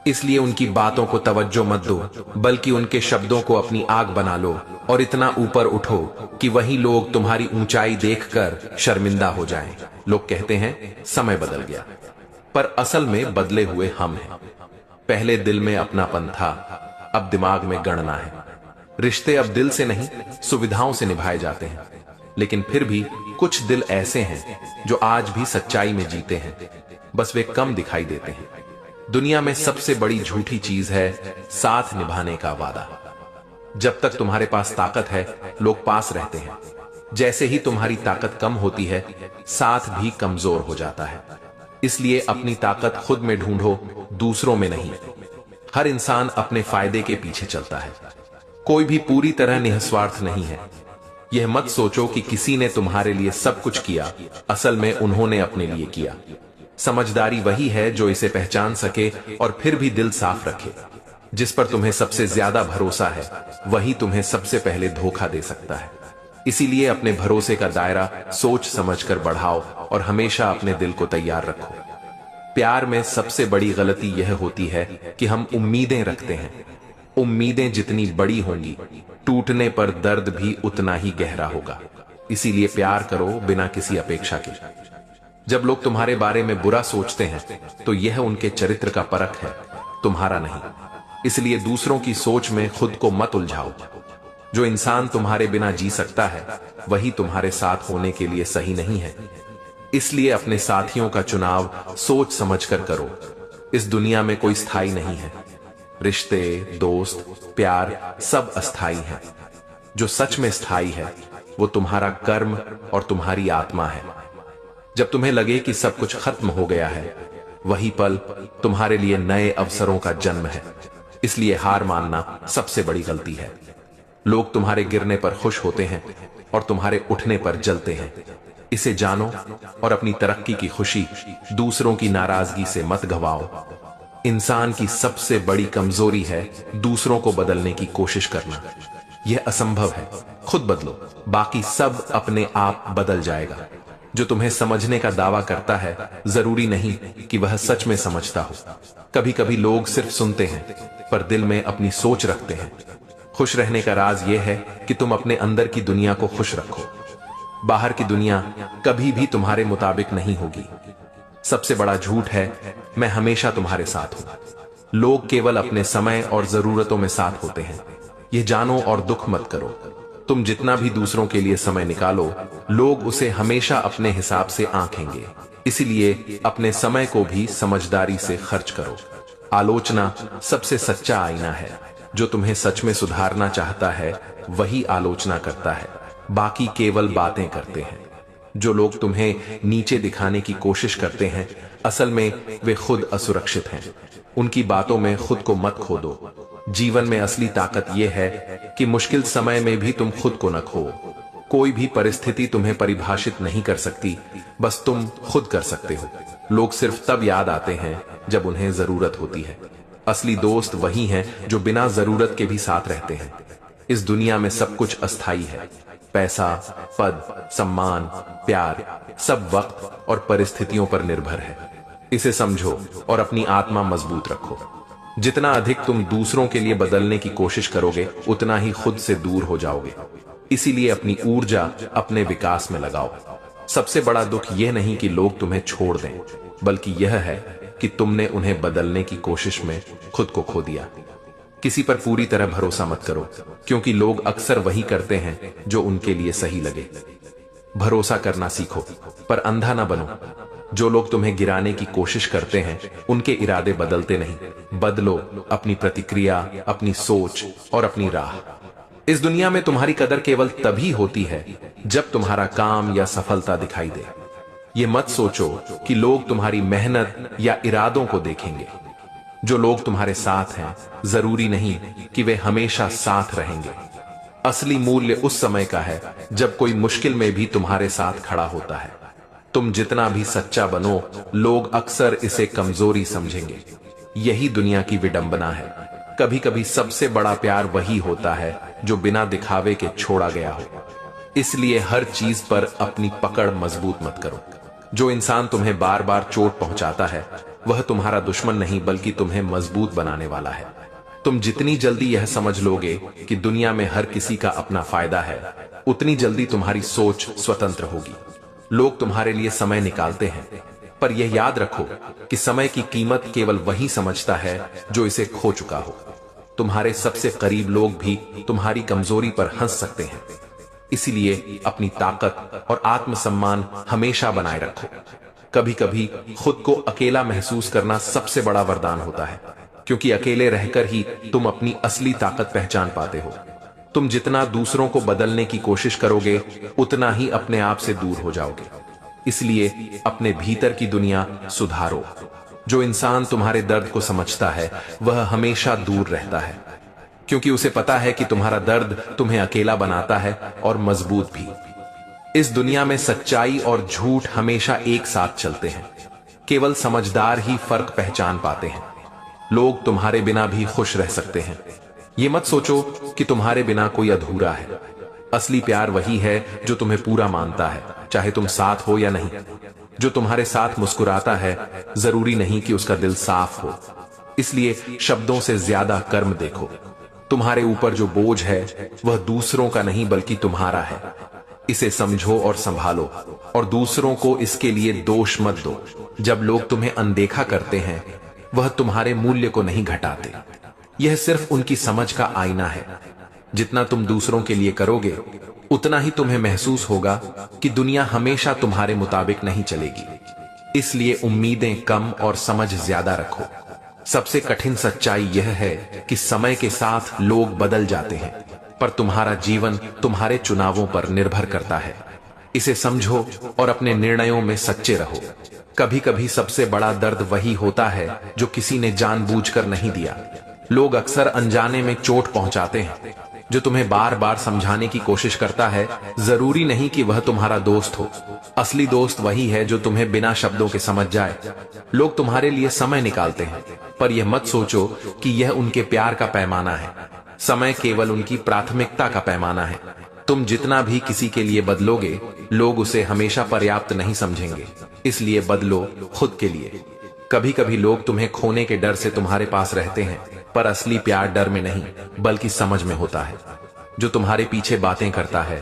इसलिए उनकी बातों को तवज्जो मत दो, बल्कि उनके शब्दों को अपनी आग बना लो और इतना ऊपर उठो कि वही लोग तुम्हारी ऊंचाई देखकर शर्मिंदा हो जाएं। लोग कहते हैं समय बदल गया, पर असल में बदले हुए हम हैं। पहले दिल में अपनापन था, अब दिमाग में गणना है। रिश्ते अब दिल से नहीं, सुविधाओं से निभाए जाते हैं। लेकिन फिर भी कुछ दिल ऐसे हैं जो आज भी सच्चाई में जीते हैं, बस वे कम दिखाई देते हैं। दुनिया में सबसे बड़ी झूठी चीज है साथ निभाने का वादा। जब तक तुम्हारे पास ताकत है, लोग पास रहते हैं। जैसे ही तुम्हारी ताकत कम होती है, साथ भी कमजोर हो जाता है। इसलिए अपनी ताकत खुद में ढूंढो, दूसरों में नहीं। हर इंसान अपने फायदे के पीछे चलता है, कोई भी पूरी तरह निस्वार्थ नहीं है। यह मत सोचो कि किसी ने तुम्हारे लिए सब कुछ किया, असल में उन्होंने अपने लिए किया। समझदारी वही है जो इसे पहचान सके और फिर भी दिल साफ रखे। जिस पर तुम्हें सबसे ज्यादा भरोसा है, वही तुम्हें सबसे पहले धोखा दे सकता है। इसीलिए अपने भरोसे का दायरा सोच समझकर बढ़ाओ और हमेशा अपने दिल को तैयार रखो। प्यार में सबसे बड़ी गलती यह होती है कि हम उम्मीदें रखते हैं। उम्मीदें जितनी बड़ी होंगी, टूटने पर दर्द भी उतना ही गहरा होगा। इसीलिए प्यार करो बिना किसी अपेक्षा के। जब लोग तुम्हारे बारे में बुरा सोचते हैं, तो यह उनके चरित्र का परख है, तुम्हारा नहीं। इसलिए दूसरों की सोच में खुद को मत उलझाओ। जो इंसान तुम्हारे बिना जी सकता है, वही तुम्हारे साथ होने के लिए सही नहीं है। इसलिए अपने साथियों का चुनाव सोच समझकर करो। इस दुनिया में कोई स्थायी नहीं है। रिश्ते, दोस्त, प्यार सब अस्थाई हैं। जो सच में स्थायी है, वो तुम्हारा कर्म और तुम्हारी आत्मा है। जब तुम्हें लगे कि सब कुछ खत्म हो गया है, वही पल तुम्हारे लिए नए अवसरों का जन्म है। इसलिए हार मानना सबसे बड़ी गलती है। लोग तुम्हारे गिरने पर खुश होते हैं और तुम्हारे उठने पर जलते हैं। इसे जानो और अपनी तरक्की की खुशी दूसरों की नाराजगी से मत गवाओ। इंसान की सबसे बड़ी कमजोरी है दूसरों को बदलने की कोशिश करना। यह असंभव है। खुद बदलो, बाकी सब अपने आप बदल जाएगा। जो तुम्हें समझने का दावा करता है, जरूरी नहीं कि वह सच में समझता हो। कभी कभी लोग सिर्फ सुनते हैं, पर दिल में अपनी सोच रखते हैं। खुश रहने का राज यह है कि तुम अपने अंदर की दुनिया को खुश रखो। बाहर की दुनिया कभी भी तुम्हारे मुताबिक नहीं होगी। सबसे बड़ा झूठ है मैं हमेशा तुम्हारे साथ हूं। लोग केवल अपने समय और जरूरतों में साथ होते हैं। यह जानो और दुख मत करो। तुम जितना भी दूसरों के लिए समय निकालो, लोग उसे हमेशा अपने हिसाब से आंकेंगे। इसीलिए अपने समय को भी समझदारी से खर्च करो। आलोचना सबसे सच्चा आईना है। जो तुम्हें सच में सुधारना चाहता है, वही आलोचना करता है, बाकी केवल बातें करते हैं। जो लोग तुम्हें नीचे दिखाने की कोशिश करते हैं, असल में वे खुद असुरक्षित हैं। उनकी बातों में खुद को मत खो दो। जीवन में असली ताकत यह है कि मुश्किल समय में भी तुम खुद को न खो। कोई भी परिस्थिति तुम्हें परिभाषित नहीं कर सकती, बस तुम खुद कर सकते हो। लोग सिर्फ तब याद आते हैं जब उन्हें जरूरत होती है। असली दोस्त वही हैं जो बिना जरूरत के भी साथ रहते हैं। इस दुनिया में सब कुछ अस्थाई है। पैसा, पद, सम्मान, प्यार सब वक्त और परिस्थितियों पर निर्भर है। इसे समझो और अपनी आत्मा मजबूत रखो। जितना अधिक तुम दूसरों के लिए बदलने की कोशिश करोगे, उतना ही खुद से दूर हो जाओगे। इसीलिए अपनी ऊर्जा अपने विकास में लगाओ। सबसे बड़ा दुख यह नहीं कि लोग तुम्हें छोड़ दें, बल्कि यह है कि तुमने उन्हें बदलने की कोशिश में खुद को खो दिया। किसी पर पूरी तरह भरोसा मत करो, क्योंकि लोग अक्सर वही करते हैं जो उनके लिए सही लगे। भरोसा करना सीखो, पर अंधा ना बनो। जो लोग तुम्हें गिराने की कोशिश करते हैं, उनके इरादे बदलते नहीं। बदलो अपनी प्रतिक्रिया, अपनी सोच और अपनी राह। इस दुनिया में तुम्हारी कदर केवल तभी होती है जब तुम्हारा काम या सफलता दिखाई दे। ये मत सोचो कि लोग तुम्हारी मेहनत या इरादों को देखेंगे। जो लोग तुम्हारे साथ हैं, जरूरी नहीं कि वे हमेशा साथ रहेंगे। असली मूल्य उस समय का है जब कोई मुश्किल में भी तुम्हारे साथ खड़ा होता है। तुम जितना भी सच्चा बनो, लोग अक्सर इसे कमजोरी समझेंगे। यही दुनिया की विडंबना है। कभी कभी सबसे बड़ा प्यार वही होता है जो बिना दिखावे के छोड़ा गया हो। इसलिए हर चीज पर अपनी पकड़ मजबूत मत करो। जो इंसान तुम्हें बार बार चोट पहुंचाता है वह तुम्हारा दुश्मन नहीं बल्कि तुम्हें मजबूत बनाने वाला है। तुम जितनी जल्दी यह समझ लोगे कि दुनिया में हर किसी का अपना फायदा है, उतनी जल्दी तुम्हारी सोच स्वतंत्र होगी। लोग तुम्हारे लिए समय निकालते हैं, पर यह याद रखो कि समय की कीमत केवल वही समझता है जो इसे खो चुका हो। तुम्हारे सबसे करीब लोग भी तुम्हारी कमजोरी पर हंस सकते हैं, इसलिए अपनी ताकत और आत्मसम्मान हमेशा बनाए रखो। कभी कभी खुद को अकेला महसूस करना सबसे बड़ा वरदान होता है, क्योंकि अकेले रहकर ही तुम अपनी असली ताकत पहचान पाते हो। तुम जितना दूसरों को बदलने की कोशिश करोगे, उतना ही अपने आप से दूर हो जाओगे। इसलिए अपने भीतर की दुनिया सुधारो। जो इंसान तुम्हारे दर्द को समझता है वह हमेशा दूर रहता है, क्योंकि उसे पता है कि तुम्हारा दर्द तुम्हें अकेला बनाता है और मजबूत भी। इस दुनिया में सच्चाई और झूठ हमेशा एक साथ चलते हैं। केवल समझदार ही फर्क पहचान पाते हैं। लोग तुम्हारे बिना भी खुश रह सकते हैं। ये मत सोचो कि तुम्हारे बिना कोई अधूरा है। असली प्यार वही है जो तुम्हें पूरा मानता है, चाहे तुम साथ हो या नहीं। जो तुम्हारे साथ मुस्कुराता है, जरूरी नहीं कि उसका दिल साफ हो। इसलिए शब्दों से ज्यादा कर्म देखो। तुम्हारे ऊपर जो बोझ है वह दूसरों का नहीं बल्कि तुम्हारा है। इसे समझो और संभालो, और दूसरों को इसके लिए दोष मत दो। जब लोग तुम्हें अनदेखा करते हैं, वह तुम्हारे मूल्य को नहीं घटाते। यह सिर्फ उनकी समझ का आईना है। जितना तुम दूसरों के लिए करोगे, उतना ही तुम्हें महसूस होगा कि दुनिया हमेशा तुम्हारे मुताबिक नहीं चलेगी। इसलिए उम्मीदें कम और समझ ज्यादा रखो। सबसे कठिन सच्चाई यह है कि समय के साथ लोग बदल जाते हैं, पर तुम्हारा जीवन तुम्हारे चुनावों पर निर्भर करता है। इसे समझो और अपने निर्णयों में सच्चे रहो। कभी कभी सबसे बड़ा दर्द वही होता है जो किसी ने जानबूझकर नहीं दिया। लोग अक्सर अनजाने में चोट पहुंचाते हैं। जो तुम्हें बार बार समझाने की कोशिश करता है, जरूरी नहीं कि वह तुम्हारा दोस्त हो। असली दोस्त वही है जो तुम्हें बिना शब्दों के समझ जाए। लोग तुम्हारे लिए समय निकालते हैं, पर यह मत सोचो कि यह उनके प्यार का पैमाना है। समय केवल उनकी प्राथमिकता का पैमाना है। तुम जितना भी किसी के लिए बदलोगे, लोग उसे हमेशा पर्याप्त नहीं समझेंगे। इसलिए बदलो खुद के लिए। कभी कभी लोग तुम्हें खोने के डर से तुम्हारे पास रहते हैं, पर असली प्यार डर में नहीं बल्कि समझ में होता है। जो तुम्हारे पीछे बातें करता है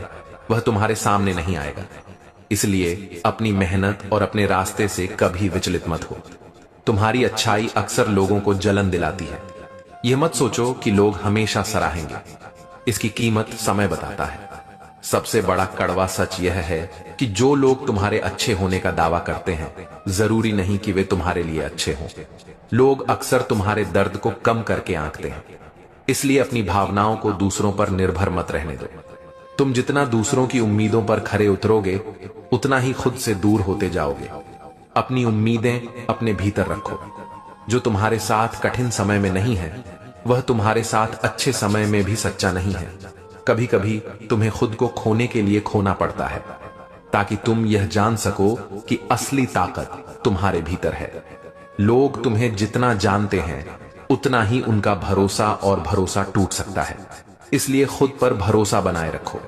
वह तुम्हारे सामने नहीं आएगा। इसलिए अपनी मेहनत और अपने रास्ते से कभी विचलित मत हो। तुम्हारी अच्छाई अक्सर लोगों को जलन दिलाती है। यह मत सोचो कि लोग हमेशा सराहेंगे। इसकी कीमत समय बताता है। सबसे बड़ा कड़वा सच यह है कि जो लोग तुम्हारे अच्छे होने का दावा करते हैं, जरूरी नहीं कि वे तुम्हारे लिए अच्छे हों। लोग अक्सर तुम्हारे दर्द को कम करके आंकते हैं। इसलिए अपनी भावनाओं को दूसरों पर निर्भर मत रहने दो। तुम जितना दूसरों की उम्मीदों पर खरे उतरोगे, उतना ही खुद से दूर होते जाओगे। अपनी उम्मीदें अपने भीतर रखो। जो तुम्हारे साथ कठिन समय में नहीं है, वह तुम्हारे साथ अच्छे समय में भी सच्चा नहीं है। कभी कभी तुम्हें खुद को खोने के लिए खोना पड़ता है, ताकि तुम यह जान सको कि असली ताकत तुम्हारे भीतर है। लोग तुम्हें जितना जानते हैं, उतना ही उनका भरोसा और भरोसा टूट सकता है। इसलिए खुद पर भरोसा बनाए रखो।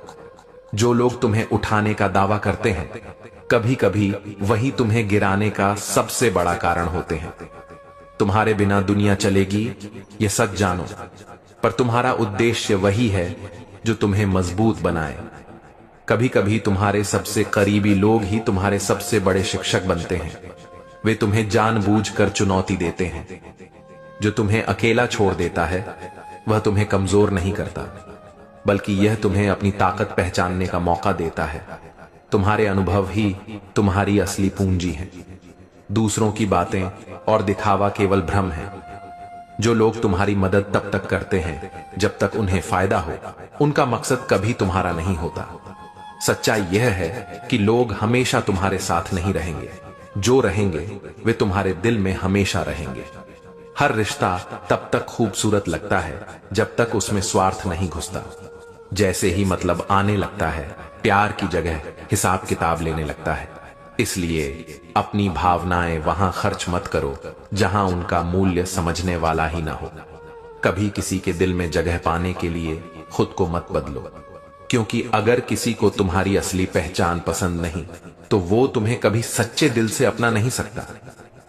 जो लोग तुम्हें उठाने का दावा करते हैं, कभी कभी वही तुम्हें गिराने का सबसे बड़ा कारण होते हैं। तुम्हारे बिना दुनिया चलेगी, यह सच जानो, पर तुम्हारा उद्देश्य वही है जो तुम्हें मजबूत बनाए। कभी कभी तुम्हारे सबसे करीबी लोग ही तुम्हारे सबसे बड़े शिक्षक बनते हैं। वे तुम्हें जानबूझकर चुनौती देते हैं। जो तुम्हें अकेला छोड़ देता है, वह तुम्हें कमजोर नहीं करता, बल्कि यह तुम्हें अपनी ताकत पहचानने का मौका देता है। तुम्हारे अनुभव ही तुम्हारी असली पूंजी है। दूसरों की बातें और दिखावा केवल भ्रम है। जो लोग तुम्हारी मदद तब तक करते हैं जब तक उन्हें फायदा हो, उनका मकसद कभी तुम्हारा नहीं होता। सच्चाई यह है कि लोग हमेशा तुम्हारे साथ नहीं रहेंगे। जो रहेंगे वे तुम्हारे दिल में हमेशा रहेंगे। हर रिश्ता तब तक खूबसूरत लगता है जब तक उसमें स्वार्थ नहीं घुसता। जैसे ही मतलब आने लगता है, प्यार की जगह हिसाब किताब लेने लगता है। इसलिए अपनी भावनाएं वहां खर्च मत करो जहां उनका मूल्य समझने वाला ही ना हो। कभी किसी के दिल में जगह पाने के लिए खुद को मत बदलो। क्योंकि अगर किसी को तुम्हारी असली पहचान पसंद नहीं तो वो तुम्हें कभी सच्चे दिल से अपना नहीं सकता।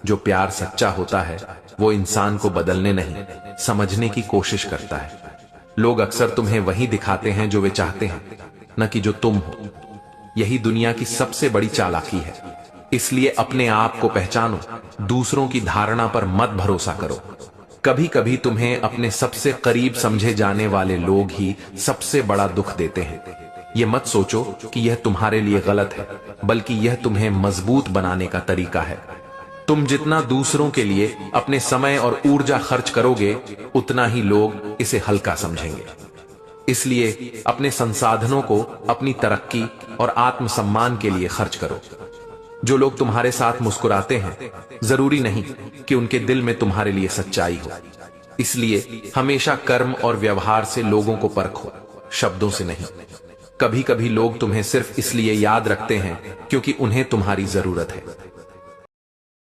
जो प्यार सच्चा होता है वो इंसान को बदलने नहीं, समझने की कोशिश करता है। लोग अक्सर तुम्हें वही दिखाते हैं जो वे चाहते हैं, न कि जो तुम हो। यही दुनिया की सबसे बड़ी चालाकी है। इसलिए अपने आप को पहचानो, दूसरों की धारणा पर मत भरोसा करो। कभी कभी तुम्हें अपने सबसे करीब समझे जाने वाले लोग ही सबसे बड़ा दुख देते हैं। ये मत सोचो कि यह तुम्हारे लिए गलत है, बल्कि यह तुम्हें मजबूत बनाने का तरीका है। तुम जितना दूसरों के लिए अपने समय और ऊर्जा खर्च करोगे, उतना ही लोग इसे हल्का समझेंगे। इसलिए अपने संसाधनों को अपनी तरक्की और आत्मसम्मान के लिए खर्च करो। जो लोग तुम्हारे साथ मुस्कुराते हैं, जरूरी नहीं कि उनके दिल में तुम्हारे लिए सच्चाई हो। इसलिए हमेशा कर्म और व्यवहार से लोगों को परखो, शब्दों से नहीं। कभी कभी लोग तुम्हें सिर्फ इसलिए याद रखते हैं क्योंकि उन्हें तुम्हारी जरूरत है।